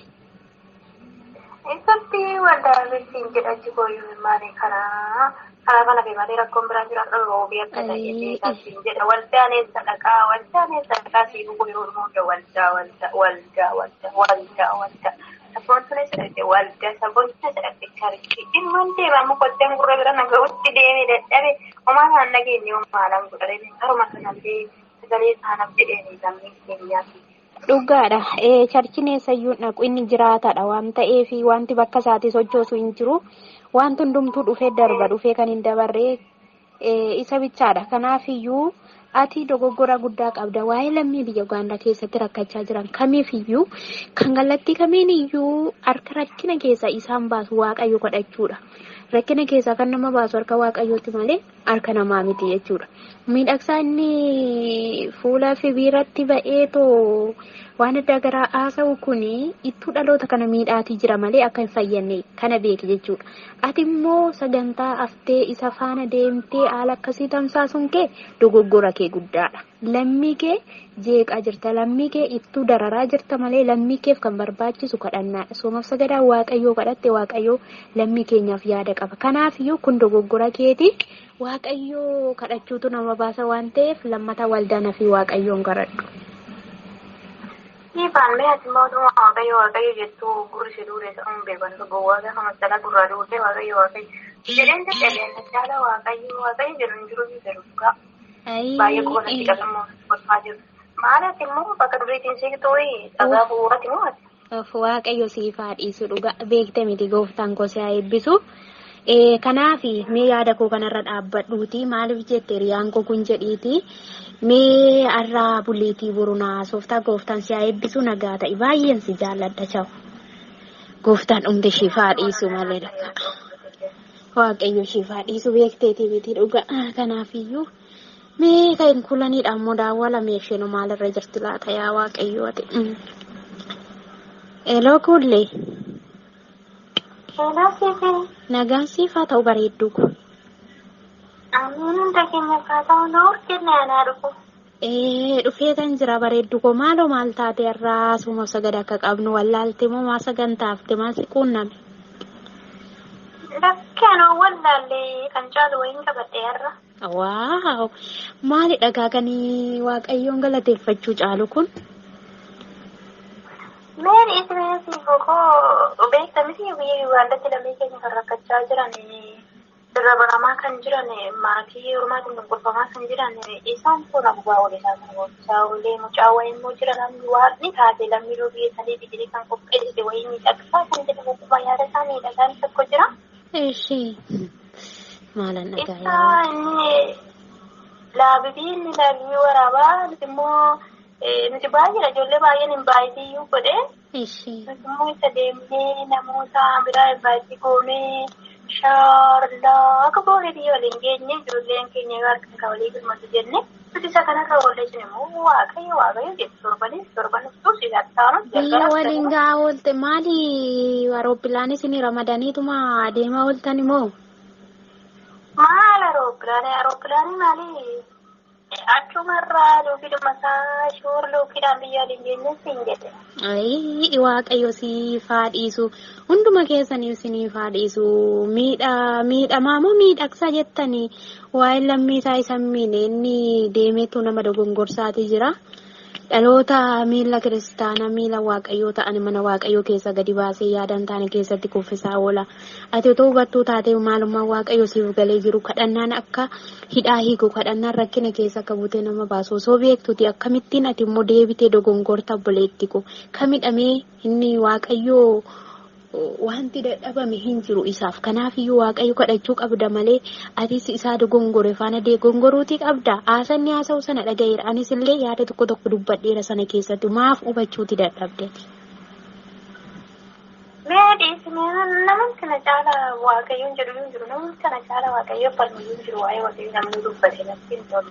Eessatti waldaa birtiin jedhachi kooyyuu maali karaa kana fi malee rakkoon biraan jira roobii akka ta'e kan jedha waldaan eessa dhaqaa siifuu kooyyuu hunda waldaa sabboontunis jedhate waldaa sabboontunis jedhate charitti dhimmoon deemamu kotteen gurra bira naga'utti deemee dadhabe homaa isaan nageenye maalan godhate haruma kanallee sagalee isaanaaf jedheenii lammii keenyaati. Dhugaadha. Charchiin eessayyuu dhaqu inni jiraataadha waan ta'eef wanti bakka isaatti sochoosu hin jiru. Wanti hundumtuu dhufee darba dhufee kan hin dabarree isa bichaadha. Kanaafiyyuu ati dogoggora guddaa qabda. Waa'ee lammii biyya Ugaandaa keessatti rakkachaa jiran kamiifiyyuu kan kallattii kamiiniyyuu harka rakkina keessa isaan baasu waaqayyo kadhachuudha. Rakkina keessaa kan nama baasu harka waaqayyooti malee harka namaa miti jechuudha. Miidhagsaa inni fuula fi biiratti ba'eetoo waan adda garaa haasa'u kuni ittuu dhaloota kana miidhaatii jira malee akka hin fayyanne kana beeki jechuudha. Ati immoo sagantaa aftee isa faana deemtee haala akkasii tamsaasuun kee dogoggora kee guddaadha. Lammii kee jeeqaa jirta. Lammii kee ittuu dararaa jirta malee lammii keef kan barbaachisu kadhannaadha. Soomaaf sagadaa waaqayyoo kadhatte waaqayyoo lammii keenyaaf yaada qaba. Kanaafiyyuu kun dogoggora keeti. Waaqayyoo kadhachuutu nama baasa waan ta'eef lammata waldaanaa fi waaqayyoon garadhu. Ifaan mee ati mootummaa waaqayyo jettu gurri si duure ta'uun beekan gowwaa gaafa masala gurraa duute waaqayyo. Jedheen jedheen caala waaqayyo jedhu hin jiru jedhu dhugaa. Baay'ee goonatti qabamu kolfaa jiru. Maaliif immoo bakka duriitiin siqtuu dhagaa bu'uurati moo ati? Waaqayyo siif haa dhiisu dhugaa beekte miti gooftaan koo si haa eebbisu. Kanaaf mee yaada koo kanarra dhaabbadhuuti maaliif jette riyaan koo kun jedhiiti mee arraa buleetii burunaa sooftaa gooftaan si haa eebbisu nagaa ta'e baay'een si jaalladha chawu. Gooftaan dhumte siif haa dhiisu malee dhagaa. Waaqayyo siif haa dhiisu beekteetii miti dhugaa kanaafiyyuu. Mee kan kulaniidha ammoo daawwala meeshinu maalirra jirti laata yaa waaqayyo ati. Eloo kullee. Nagaan siif haa ta'u bareedduu kun. Amiin hunda keenya haa ta'u nuuf jennee anaa dhufu. Dhufee kan jira bareedduu koo maaloo maal taate irraa asuma sagada akka qabnu wallaalte moo maa sagantaafte maal si quunname. Lakkeenoo wallaallee kan caalu wayiin qabadhe irra. Waaw maali dhagaa kan waaqayyoon galateeffachuu caalu kun? Meen ismeesi koko beektamisi biyya Ugandatti lamee keenya kan rakkachaa jiran irra baramaa kan jiran maatii ormaatiin gurgurfamaa kan jiran isaan kun abbaa wal isaa kan gochaa olee mucaa wayii immoo jira namni waaqni taate lammii loo biyya sadii digirii kan qopheessite wayii miidhagsaa kan jedhamu kuma yaada isaa miidhagaan tokko jira. Ishee maalan dhagaa yaa inni laabii waraabaa immoo nuti baay'eedha ijoollee baay'een hin baay'isiyyuu godhe. Immoo isa deemnee namoota biraa hin baay'isii goonee shaarlaa akka goonee biyya waliin geenye ijoolleen keenya harka kan walii birmatu jenne nuti isa kanarra oolleessin immoo waaqayyo jedhu torbanis tuusisaa taanu. Biyya waliin gaa oolte maali aroopilaanis ni ramadaniituma adeemaa ooltan immoo? Maal arooppilaanii maali? Achumarraa lookiduma isaa shoor lookidhaan biyya waliin geenye siin jedhe. Waaqayyo siif haa dhiisu hunduma keessaniif siniif haa dhiisu miidhamaa moo miidhagsa jettanii waa'ee lammii isaa isa miine inni deemeetu nama dogongorsaati jira. Dhaloota miila kiristaanaa miila waaqayyoo ta'an mana waaqayyoo keessa gadi baasee yaadan taane keessatti kuffisaa oola. Ati otoo hubattuu taatee maalummaa waaqayyoo siif galee jiru kadhannaan akka hidhaa hiiku kadhannaan rakkina keessa akka buutee nama baasu osoo beektuuti akkamittiin ati immoo deebitee dogongorta obboleetti ko kamidhamee inni waaqayyoo wanti dadhabame hin jiru isaaf kanaafiyyuu waaqayyo kadhachuu qabda malee atis isaa dogongore faana dogongoruu qabda haasanni haasa'u sana dhagayeera anis illee yaada tokko dubbadheera sana keessatti maaf hubachuuti dadhabde. Meedhiis namni kana caala waaqayyoon jedhu hin jiru namni kana caala waaqayyo falmu hin jiru waa'ee waaqayyo namni dubbate natti hin tolu.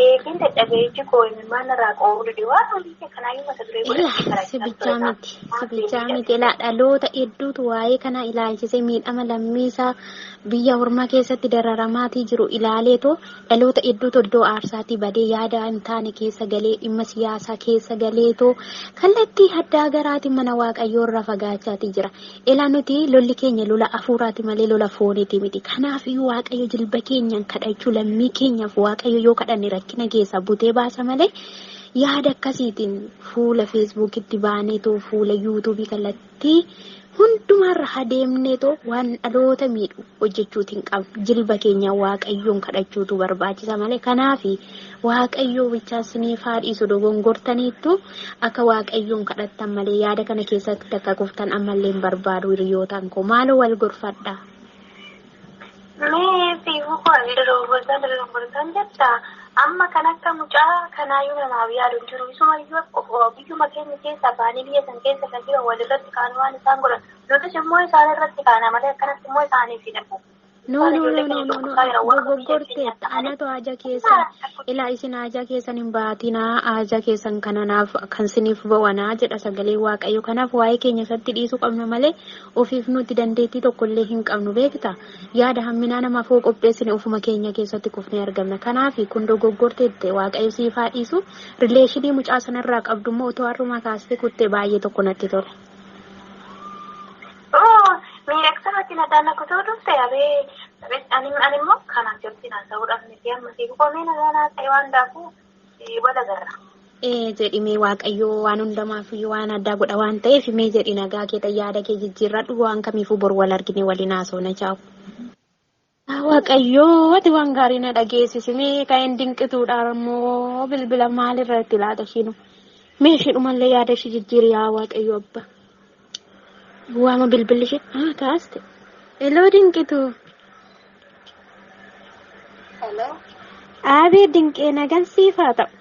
Eegiin dadhabeechi koo'imni mana irraa qo'uu waan hojii kanaayyuu mata duree godhatee Sibichaa miti dhaloota hedduutu waa'ee kana ilaalchisee miidhama lammiisaa biyya ormaa keessatti dararamaatii jiru ilaaleetu dhaloota hedduutu iddoo aarsaatii badee yaada hin taane keessa galee dhimma siyaasaa keessa galeetu kallattii addaa garaatiin mana waaqayyoo irraa fagaachaatii jira. Ilaa nuti lolli keenya lola hafuuraati malee lola fooniiti miti. Kanaafiyyuu waaqayyo jilba keenyaan kadhachuu lammii keenyaaf waaqayyo yoo kadhanne rakkina keessa butee baasa malee yaada akkasiitiin fuula feesbuukitti baaneetoo fuula yuutuubii kallattii hundumarra adeemneetoo waan dhaloota miidhu hojjechuutiin qabna. Jilba keenya waaqayyoon kadhachuutu barbaachisa malee kanaafi waaqayyoo bichaa siniif haa dhiisu dogongortaniittu akka waaqayyoon kadhattan malee yaada kana keessatti akka kuftan ammallee hin barbaadu hiriyootaan koo maaloo wal gorfadhaa. Mee fiiguu koo dogongortan jecha amma kan akka mucaa kanaayyuu namaaf yaadu jiru isumayyuu biyyuma keenya keessa baanii biyya san keessa kan jiran walirratti kaanu waan isaan godhan nutis immoo isaan irratti kaana malee akkanatti immoo isaaniif hin dhabu. No, dogoggortee anatu haja keessan ilaa isin haja keessan hin baatinaa haja keessan kananaaf kan siniif bawanaa jedha sagalee waaqayyo kanaaf waa'ee keenya isatti dhiisuu qabna malee ofiif nuti dandeettii tokkollee hin qabnu beekta yaada hamminaa namaaf hoo qopheessine ofuma keenya keessatti kufnee argamna kanaaf kun dogoggortee waaqayyo siif haa dhiisu rileeshinii mucaa sanarraa qabdummoo otoo har'uma kaastee kuttee baay'ee tokko natti tola. Miidhagsaatti nadaan akka ta'u dhufte ani immoo kanaan jirti naan ta'uudhaaf miti amma siif koomee nagaa ta'e waan daaku wal agarra. jedhi mee waaqayyoo waan hundamaaf waan addaa godha waan ta'eef mee jedhi nagaa kee yaada kee jijjiirradhu waan kamiifuu bor wal argine waliin haasofna chaa'u. Waaqayyoo ati waan gaarii na dhageessisi mee kan dinqituudha immoo bilbila maalirratti laata shinu mee shidhumallee yaada ishee jijjiiri yaa waaqayyoo abba. Waama bilbilli ishee taaste. Hello dinqitu. Hello. Abee dinqee nagaan siif haa ta'u.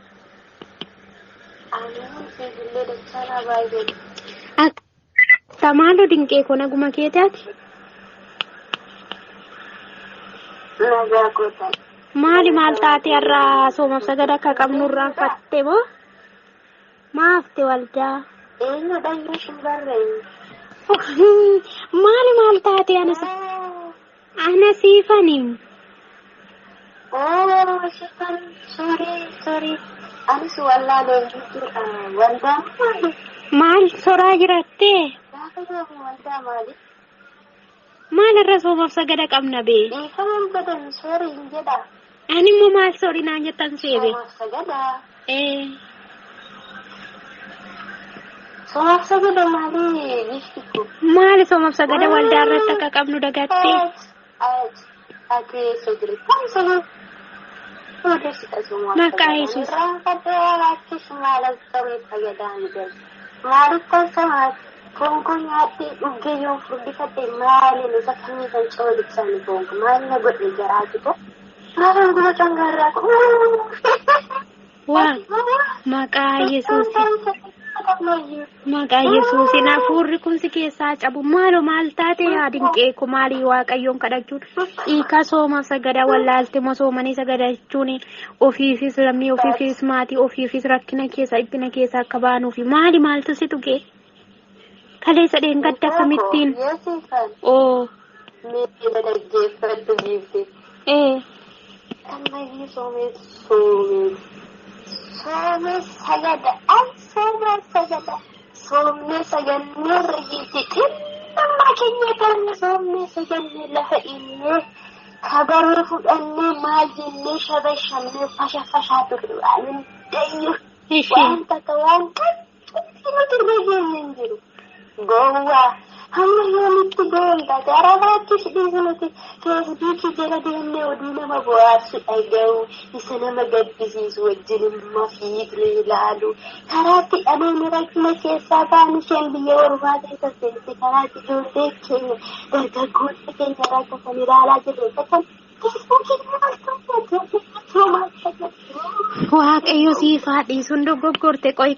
Tamaaloo dinqee kun aguma keetaati. Maali maal taate har'a soomaaf sagada akka qabnu irraan fatte moo? Maafte waldaa. Maali maal taate ana siifaniim. Sorry. Anis wallaalee waldaa maal soraa jirattee? Waldaa maali? Maal irra soomaaf sagada qabna bee? Dhiifaman badan sorii hin jedha. Ani immoo maal sorii naan jettan seebe? Soomaaf sagada. Soomaaf sagada maali giftiku? Maali soomaaf sagada waldaa irratti akka qabnu dagattee? Ati sodiritaan soomaaf. Maqaa Yesuus. Maaliif sama foon nyaatti dhugeeyyoon furdifate maali nusa kamii kan coolichani foon maali na godhe jaraati ko maali guma cangarraa ko waan maqaa Yesuus. Maqaa Yesuusin hafuurri kun si keessaa cabu maaloo maal taate yaa dinqee ko maalii waaqayyoon kadhachuun hiika soomaaf sagada wallaalte moo soomanii sagadachuun ofiifis lammii ofiifis maatii ofiifis rakkina keessa dhiphina keessa akka baanuufi maaltu si tuqee kaleessa dheengadda akkamittiin oo miidhina dhaggeeffadhu giifte ammayyi soomee sagada soomee sagannee rajjiiti nama keenya kan soomee sagannee lafa innee kabaree fudhannee maal jennee shabashannee fashaa turre waan dayyuu waan takka waan nuti dhageenye hin jiru gowwaa hamma yoomitti goonta garabaatti sidhiisu nuti feesbuukii jala deemnee oduu nama bohaarsu dhaga'u isa nama gaddisiisu wajjin immoo fiigni ilaalu karaatti dhabeenya rakkina keessaa baanu isheen biyya ormaa keessa seente karaatti ijoollee keenya dargaggoonni keenya rakkatan ilaalaa jirre bakkan feesbuukii waaqayyo siif haadhiisuun dogoggorte qoy.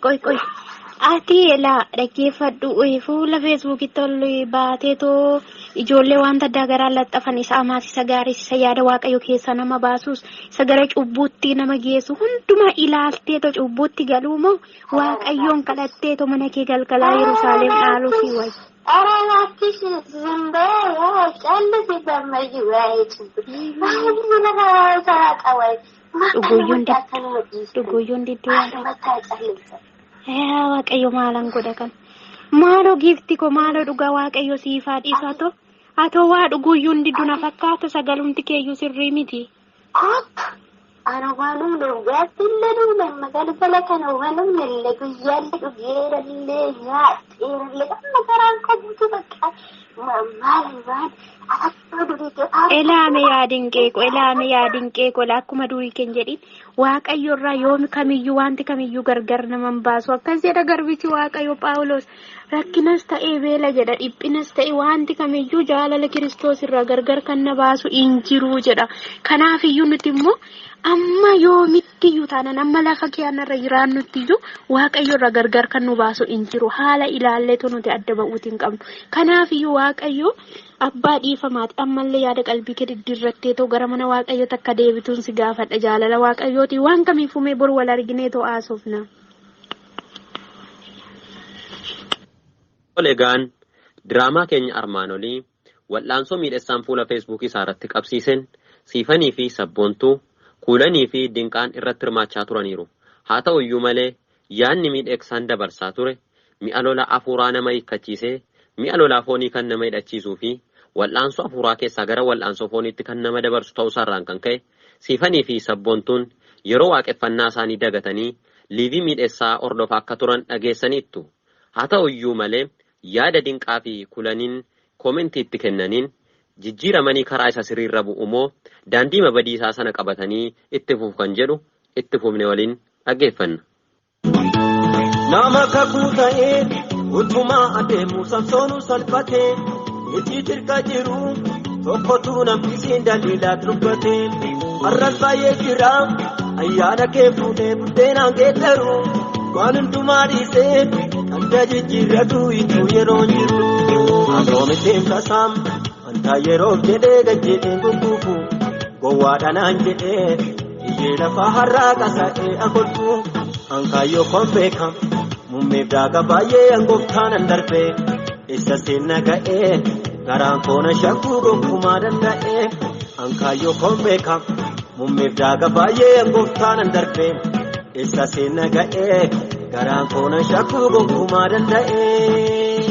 Ati elaa dhaggeeffadhu fuula feesbuukitti ol baateetoo ijoollee wanta addaa garaa laxxafan isa amaasisa gaariisa yaada waaqayyo keessaa nama baasuus isa gara cubbuutti nama geessu hundumaa ilaalteetoo cubbuutti galuu moo waaqayyoon kadhatteetoo mana kee galgalaa Yerusaalem dhaaluu si wayya. Araattis zimbaa caalli barmaji waa'ee cubbuutti maali nama saaqawai dhuguyyoon didduu yaada. Waaqayyo maalan godha kan maaloo giifti ko maaloo dhugaa waaqayyo siif haadhiisa atoo waa dhuguyyuun diddu na fakkaata sagalumti keeyyuu sirrii miti. Ana waanum dhugaatti illee dhugan magalgala kana waanum illee guyyaallee dhugeerallee nyaadheerallee amma garaan qabuutu bakka maal Elaame yaadin qeeqoo akkuma durii keenya jedhin waaqayyo irraa yoomi kamiyyuu wanti kamiyyuu gargar naman baasu akkas jedha garbichi waaqayyo Phaawulos rakkinas ta'ee beela jedha dhiphinas ta'e wanti kamiyyuu jaalala Kiristoos irraa gargar kan na baasu hin jiru jedha kanaafiyyuu nuti immoo amma yoomittiyyuu taanaan amma lafa keenyarra jiraannuttiyyuu waaqayyo irraa gargar kan nu baasu hin jiru haala ilaalleetu nuti adda ba'uuti hin qabnu kanaafiyyuu waaqayyo abbaa dhiifamaati ammallee yaada qalbii kee diddiirratteetoo gara mana waaqayyo takka deebituun si gaafadha jaalala waaqayyooti waan kamiifumee bor wal argineetoo haasofna. Egaan diraamaa keenya armaan olii wal'aansoo miidhagsaan fuula feesbuukii isaa irratti qabsiisen siifanii fi sabboontuu kuulanii fi dinqaan irratti hirmaachaa turaniiru. Haa ta'u iyyuu malee yaadni miidhagsaan dabarsaa ture mi'a lola hafuuraa nama hiikkachiisee mi'a lolaa foonii kan nama hidhachiisuu fi wal'aansoo hafuuraa keessaa gara wal'aansoo fooniitti kan nama dabarsu ta'uu isaarraan kan ka'e siifanii fi sabboontuun yeroo waaqeffannaa isaanii dagatanii liivii miidhessaa hordofaa akka turan dhageessaniittu. Haa ta'uyyuu malee yaada dinqaa fi kulaniin koomentii itti kennaniin jijjiiramanii karaa isa sirriirra bu'umoo daandii mabadiisaa sana qabatanii itti fuuf kan jedhu itti fufne waliin dhaggeeffanna. Nama kakuu ta'ee utuma adeemu Samsoonuu salphatee itti tirka jiru tokkotu namtisiin daliilaa dubbatee har'as baay'ee jira ayyaana kee fuudhee buddeenaan geeddaru waan hundumaa dhiisee adda jijjiirratu itti yeroo jiru asoomiteen tasaam wanta yeroof jedhee gajjeeteen gugguufu gowwaadhanaan jedhee iyyee lafaa har'aa qasa'ee akolfu hankaayyoo koon beekam mummeef daaga baay'ee hangooftaan darbee isa seenna ga'ee garaan koona shakkuu gonkumaa danda'ee hankaayyoo koon beekam mummeef daaga baay'ee hangooftaan darbee isa seenna ga'ee garaan koona shakkuu gonkumaa danda'ee.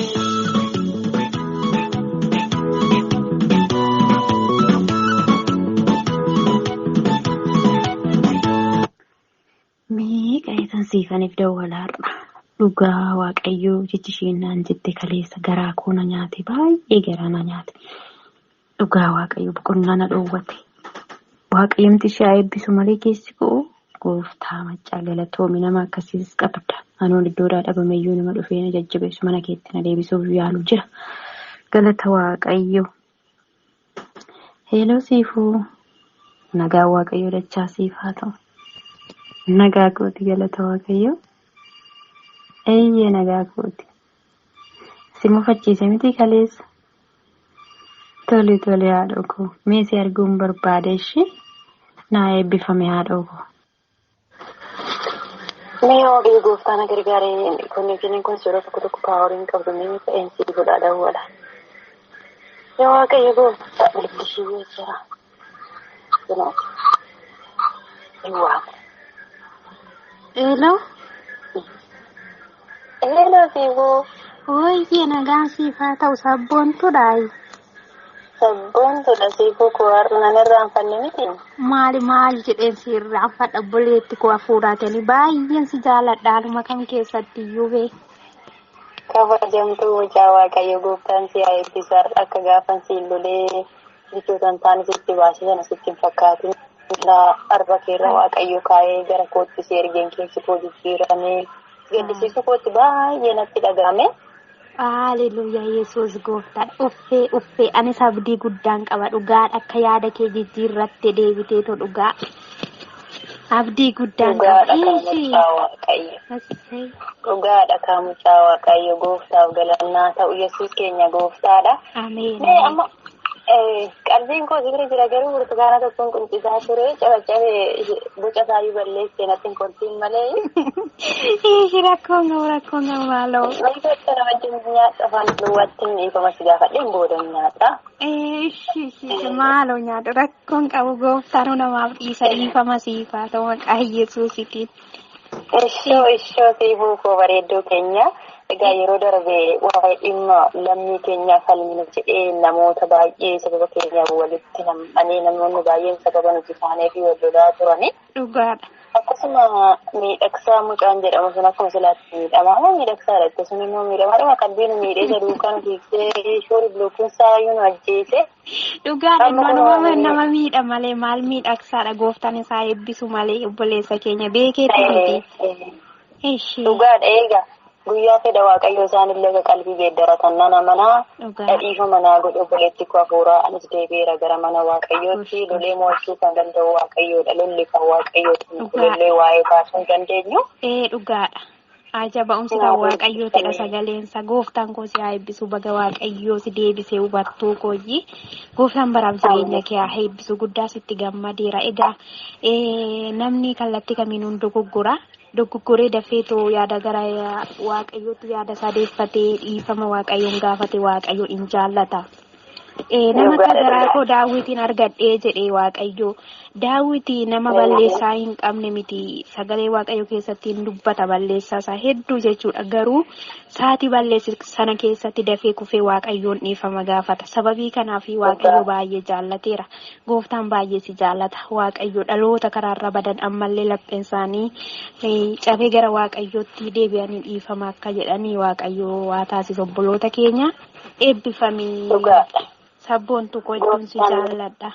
Siifaniif dawwalaadha. Dhugaa waaqayyoo jechi isheenaan jette kaleessa garaa koona nyaate baay'ee garaa na nyaate. Dhugaa waaqayyoo boqonnaa na dhoowwate. Waaqayyoomti ishee eebbisu malee keessi koo gooftaa maccaa galatoomi nama akkasiis qabda. Anoon iddoodhaa dhabameyyuu nama dhufee na jajjabeessu mana keetti na deebisuuf yaalu jira. Galata waaqayyoo. Heeloo siifuu nagaa waaqayyoo dachaa siif haa ta'u. Nagaa kooti galata waaqayyoo. Eeyyee nagaa kooti. Si mufachiise miti kaleessa. Tole haadha koo. Mee si arguun barbaade ishee naa eebbifame haadha koo. Mee waaqayyo gooftaan gargaaree konneekshiniin kun suuraa tokko paawariin qabdu mee ta'een si godhaa dawwala. Yaa waaqayyo gooftaa bilbishii jira. Waa. Hello? Hello, Sibu. Oye, nagaan siif haa ta'u sabboontuudhaayi. Sabboontuudha Sibu koo har'aan irraanfanne miti. Maali jedheen si irraanfadha obboleetti koo hafuuraatanii baay'een si jaaladha haaluma kam keessatti iyyuu bee. Kabajamtuu mucaa waaqayyo gooftaan si haa eebbisu akka gaafan si lolee bichootaan taane sitti baasisan asitti hin fakkaatin. Arba keerra waaqayyo kaayee gara kootti si ergeen keessi koo jijjiiramee gaddisiisu kootti baay'ee natti dhagahame. Haaleluyyaa Yesuus gooftaan uffee anis abdii guddaan qaba dhugaadha akka yaada kee jijjiirratte deebitee to dhugaa. Abdii guddaan qaba. Dhugaadha kaa mucaa waaqayyo gooftaaf galannaa ta'u Yesuus keenya gooftaadha. Ameen. Qalbiin koo sibira jira garuu burtukaana tokkoon quncisaa ture cabacabee boca isaayyuu balleessee natti hin kolfiin malee. Rakkoon maaloo. Wantoota nama wajjin nyaata afaan duwwaatti hin dhiifama si gaafadhe hin booda nyaata. Maaloo nyaata rakkoon qabu gooftaan namaaf dhiifama siifaa ta'u maqaa Yesuusitiin. Ishoo siifuu koo bareedduu keenya. Egaa yeroo darbe waa'ee dhimma lammii keenyaa falmina jedhee namoota baay'ee sababa keenyaaf walitti nam'anii namoonni baay'een sababa nuti isaanii fi wal lolaa turani. Dhugaadha. Akkasuma miidhagsaa mucaan jedhamu sun akkuma silaatti miidhamaa miidhagsaadha. Akkasuma immoo miidhamaadhuma qalbii nu miidhee jedhu kan fiigsee shoori bilookiin saayyuu nu ajjeese. Dhugaadha nama miidha malee maal miidhagsaadha gooftaan isaa eebbisu malee obboleessa keenya beekeetti miti. Dhugaadha eega. Guyyaa fedha waaqayyo isaanillee qalbii geeddaratan nana manaa dhiifa manaa godhe obboleetti koo hafuuraa anis deebi'eera gara mana waaqayyootti lolee mo'achuu kan danda'u waaqayyoodha lolli kan waaqayyooti lollee waa'ee baasuu hin dandeenyu. Dhugaadha. Ajaba'umsi kan waaqayyootidha sagaleensa gooftaan koo si haa eebbisu baga waaqayyoo si deebisee hubattuu kooyyi gooftaan baraaf jireenya kee haa eebbisu guddaa sitti gammadeera egaa namni kallattii kamiin hundu dogoggora. Dogoggoree dafeetoo yaada gara waaqayyootti yaada sadeeffatee dhiifama waaqayyoon gaafate waaqayyo in jaallata. Nama kagaraa koo daawwitiin argadhee jedhee Waaqayyo. Daawwitii nama balleessaa hin qabne miti. Sagalee Waaqayyo keessatti hin dubbata balleessaa isaa hedduu jechuudha. Garuu saatii balleessi sana keessatti dafee kufee Waaqayyoon dhiifama gaafata. Sababii kanaaf Waaqayyo baay'ee jaallateera. Gooftaan baay'ee si jaallata. Waaqayyo dhaloota karaarra badan ammallee lapheen isaanii cabee gara Waaqayyootti deebi'anii dhiifama akka jedhanii Waaqayyo waa taasisa obboloota keenya. Eebbifamii sabboontu hedduun si jaalladha.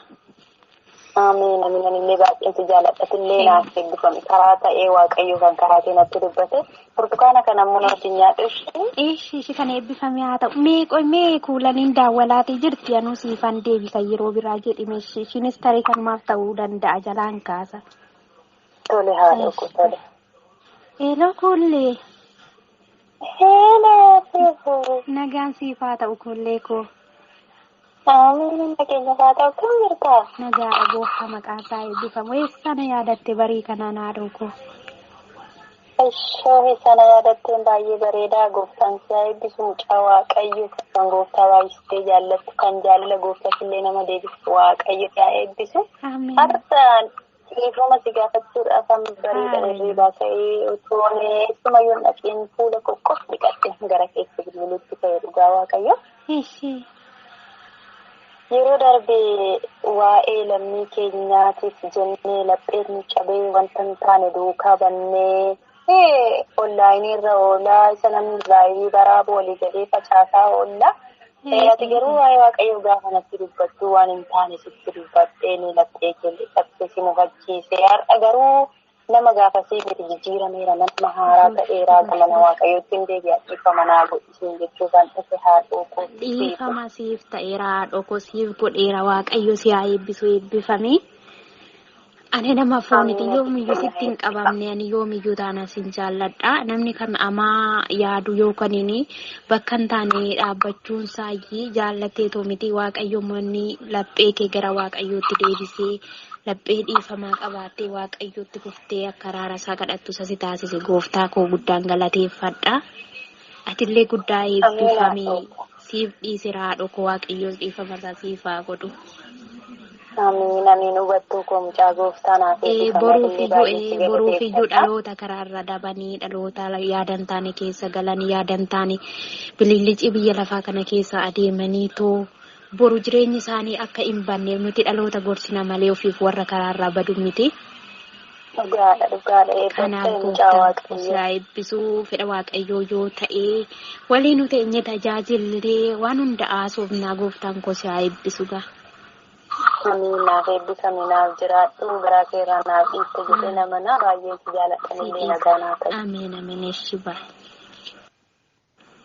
Amiin amiin illee baay'ee si jaalladha illee naaf eebbifame karaa ta'ee Waaqayyo kan karaa keenatti dubbate burtukaana kana ammoo wajjin nyaadhu ishee kan eebbifame haa ta'u mee kuulaniin daawwalaatee jirti anuu siifan deebi kan yeroo biraa jedhime ishiinis tarii kanumaaf ta'uu danda'a jalaan kaasa. Tole haa dhaqu tole. Eeloo kuullee. Eeloo. Nagaan siifaa ta'u kuullee koo. Amiin nageenya haa ta'u kan jirtaa. Nagaa gooftaa maqaan isaa eebbifamu eessana yaadatte barii kanaan haadhuu koo. Ishoo sana yaadattee baay'ee bareedaa gooftaan si eebbisu mucaa Waaqayyo kan gooftaa baay'istee jaallattu kan jaalala gooftaas illee nama deebisu Waaqayyo yaa eebbisu. Har'aan dhiifama si gaafachuudhaaf amma bareedan hirriibaa ka'ee otoo eessumayyuu dhaqiin fuula qoqqoof dhiqadhe gara keessa bilbilutti ka'ee dhugaa Waaqayyo. Yeroo darbee waa'ee lammii keenyaatiif jennee lapheen cabee wanta hin taane duukaa bannee onlaayinii irra oolaa isa namni raayii baraaboo walii galee facaasaa oolla. Ati garuu waa'ee Waaqayyoo gaafa natti dubbattu waan hin taane sitti dubbattee ni laphee keelle dhabde si mufachiise. Har'a garuu nama gaafasii miti jijjiirameera nama haaraa ta'eeraa gamana Waaqayyootti hin deebi'a dhiifama naa godhisiin jechuudhaan dhufe haadhoo koo. Dhiifama siif ta'eera haadhoo koo siif godheera Waaqayyo si haa eebbisu eebbifame. Ani nama fooniti yoomiyyuu sitti hin qabamne ani yoomiyyuu taana sin jaalladha. Namni kan amaa yaadu yookaan bakka hin taane dhaabbachuun saayyii jaallateetoo miti Waaqayyo manni laphee kee gara Waaqayyootti deebisee laphee dhiifamaa qabaattee Waaqayyootti kuftee akka araara isaa kadhattu sasi taasise gooftaa koo guddaan galateeffadha. Atillee guddaa eebbifamee siif dhiisera haadhoo koo Waaqayyoon dhiifama isaa siif haa godhu. Amiin amiin hubattuu koo mucaa gooftaa naaf boruufiyyuu dhaloota karaarra dabanii dhaloota yaadan taane keessa galanii yaadan taane bilillici biyya lafaa kana keessa adeemanii too boru jireenyi isaanii akka hin banneef nuti dhaloota gorsina malee ofiif warra karaarraa badu miti. Dhugaadha kanaaf gooftaa eebbisuu fedha Waaqayyoo yoo ta'e waliin nuti eenye tajaajillee waan hunda haasofnaa gooftaan koo si haa eebbisu gaa. Amiin naaf eebbifame naaf jiraadhu garaa keerraa naaf dhiitte jedhee nama naa baay'ee si jaalladhanillee nagaa naa ta'e. Amiin amiin eeshi baay.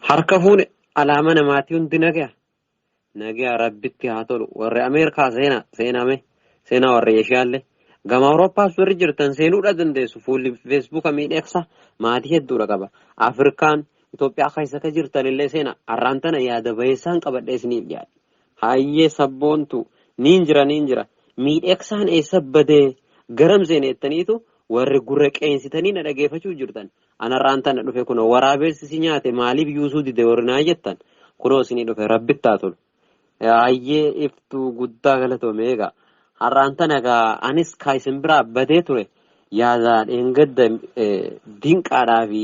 Harka fuune alaama namaatii hundi nagaa rabbitti haa tolu warri Ameerikaa seenaa warri Eeshiyaallee gama Awurooppaas warri jirtan seenuudha dandeessu fuulli feesbuuka miidhagsa maatii hedduudha qaba. Afrikaan Itoophiyaa keessa jirtanillee seenaa har'aan tana yaada bayeessaan qabadhee isiniif dhiyaadhe. Hayyee sabboontu. Niin jira miidhagsaan eessa badee garam seenettaniitu warri gurra qeensitanii na dhageeffachuu jirtan. Anarraan tana dhufe kunoo waraabessi si nyaate maaliif yuusuu dide warrinaa jettan kunoo isinii dhufe rabbittaa tolu. Hayyee iftuu guddaa galatoome egaa har'aan tana egaa anis isin biraa badee ture yaadaan eengadda dinqaadhaa fi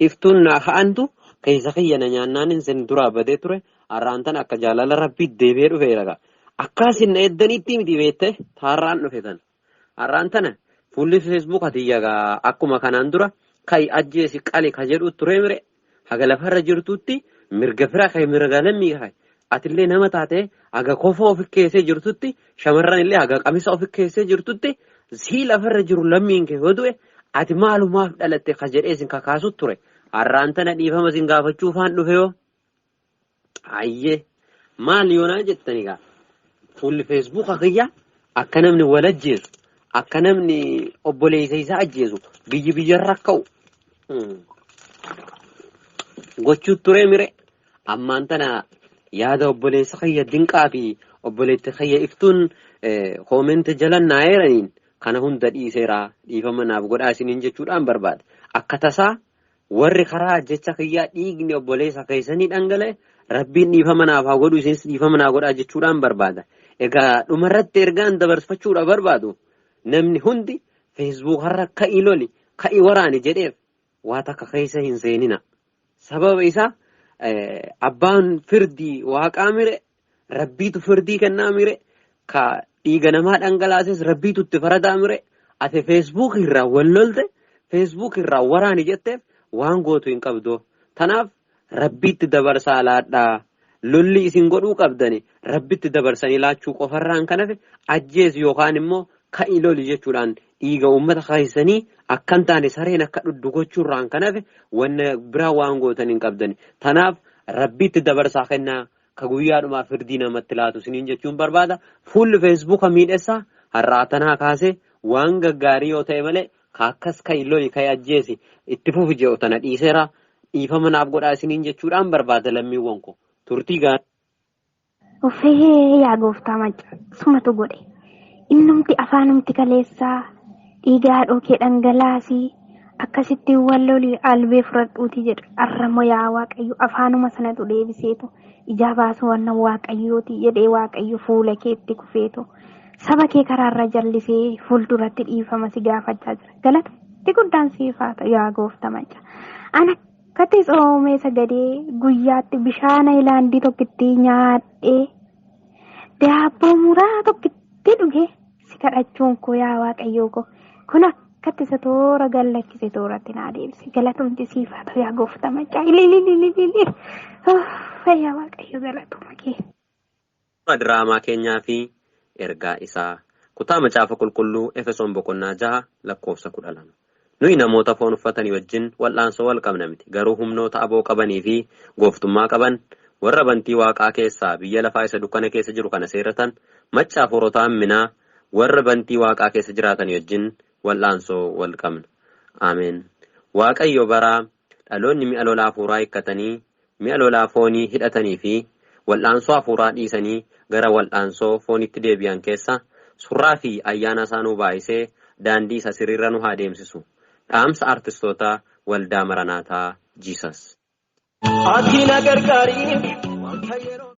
iftuun na ka'antu keessa kiyyana nyaannaan isin duraa badee ture har'aan tana akka jaalala rabbii deebi'ee dhufeera. Akkaasin eeddaniitti miti beektee har'aan dhufe tan. Har'aan tana fuulli feesbuukati yagaa akkuma kanaan dura kai ajjeesi qali ka jedhu ture mire haga lafarra jirtutti mirga fira kai mirga lammii kai atillee nama taate haga kofoo ofi keessee jirtutti shamarran illee haga qamisa ofi keessee jirtutti si lafarra jiru lammiin kee hodue ati maalumaaf dhalatte ka jedhee sin kakaasu ture. Har'aan tana dhiifama sin gaafachuu faan dhufe yoo. Ayyee maal yoonaa jettani gaa. Fuulli feesbuuka kiyya akka namni wal ajjeesu akka namni obboleessa isaa ajjeesu biyyarra ka'u gochuu ture mire ammaan tana yaada obboleessa kiyya dinqaa fi obboleetti kiyya iftuun koomente jalan naayeraniin kana hunda dhiiseera dhiifama naaf godhaa isiniin jechuudhaan barbaada. Akka tasaa warri karaa jecha kiyyaa dhiigni obboleessa keessanii dhangala'e rabbiin dhiifama naaf haa godhu isinis dhiifama naa godhaa jechuudhaan barbaada. Egaa dhumarratti ergaan dabarfachuudha barbaadu namni hundi Facebook har'a ka'ii loli ka'ii waraani jedheef waa takka keessa hin seenina. Sababa isaa abbaan firdii waaqaa mire rabbiitu firdii kennaa mire ka dhiiga namaa dhangalaases rabbiitu itti faradaa mire ate Facebook irraa wallolte Facebook irraa waraani jetteef waan gootu hin qabdu. Tanaaf rabbiitti dabarsaa laadhaa lolli isin godhuu qabdani rabbitti dabarsanii laachuu qofarraan kanafe ajjeesu yookaan immoo ka'ii loli jechuudhaan dhiiga uummata keessanii akkan taane sareen akka dhuddu gochuurraan kanafe wanna biraa waan gootan hin qabdani. Tanaaf rabbitti dabarsaa kennaa ka guyyaadhumaa firdii namatti laatu isiniin jechuun barbaada. Fuulli feesbuuka miidhessaa har'aa tanaa kaasee waan gaggaarii yoo ta'e malee akkas ka'ii loli ka'ii ajjeesi itti fufi jedhu tana dhiiseera dhiifama naaf godhaa isiniin jechuudhaan barbaada lammiiwwan ko turtii gaarii. Ofee yaa gooftaa macca sumatu godhe innumti afaanumti kaleessaa dhiigaa dhokee dhangalaasii akkasitti wallolii albee fudhadhuuti jedha arramo yaa waaqayyo afaanuma sanatu deebiseetu ijaa baasu wanna waaqayyooti jedhee waaqayyo fuula keetti kufeetu saba kee karaarra jallisee fuulduratti dhiifama si gaafachaa jira galatti guddaan siifaata yaa gooftaa macca ana kati soomee sagadee guyyaatti bishaan ilaandii tokkitti nyaadhee daabboo muraa tokkitti dhugee si kadhachuun koo yaa waaqayyoo ko kun akkatti isa toora gallakkise tooratti naa deebise galatumti siifaata yaa gooftaa macca ilililililili fayyaa waaqayyo galatuma kee. Diraamaa keenyaa fi ergaa isaa kutaa macaafa qulqulluu Efesoon boqonnaa 6 lakkoofsa 12. Nuyi namoota foon uffatanii wajjin wal'aansoo wal qabna miti garuu humnoota aboo qabanii fi gooftummaa qaban warra bantii waaqaa keessaa biyya lafaa isa dukkana keessa jiru kana seerratan maccaaf horotaa hamminaa warra bantii waaqaa keessa jiraatan wajjin wal'aansoo wal qabna. Ameen. Waaqayyo baraa dhaloonni mi'a lolaa hafuuraa hiikkatanii mi'a lolaa foonii hidhatanii fi wal'aansoo hafuuraa dhiisanii gara wal'aansoo foonitti deebi'an keessa surraa fi ayyaana isaanuu baay'isee daandii isa sirriirra nu haa deemsisu. Dhaamsa artistoota waldaa maranaataa Jiisas.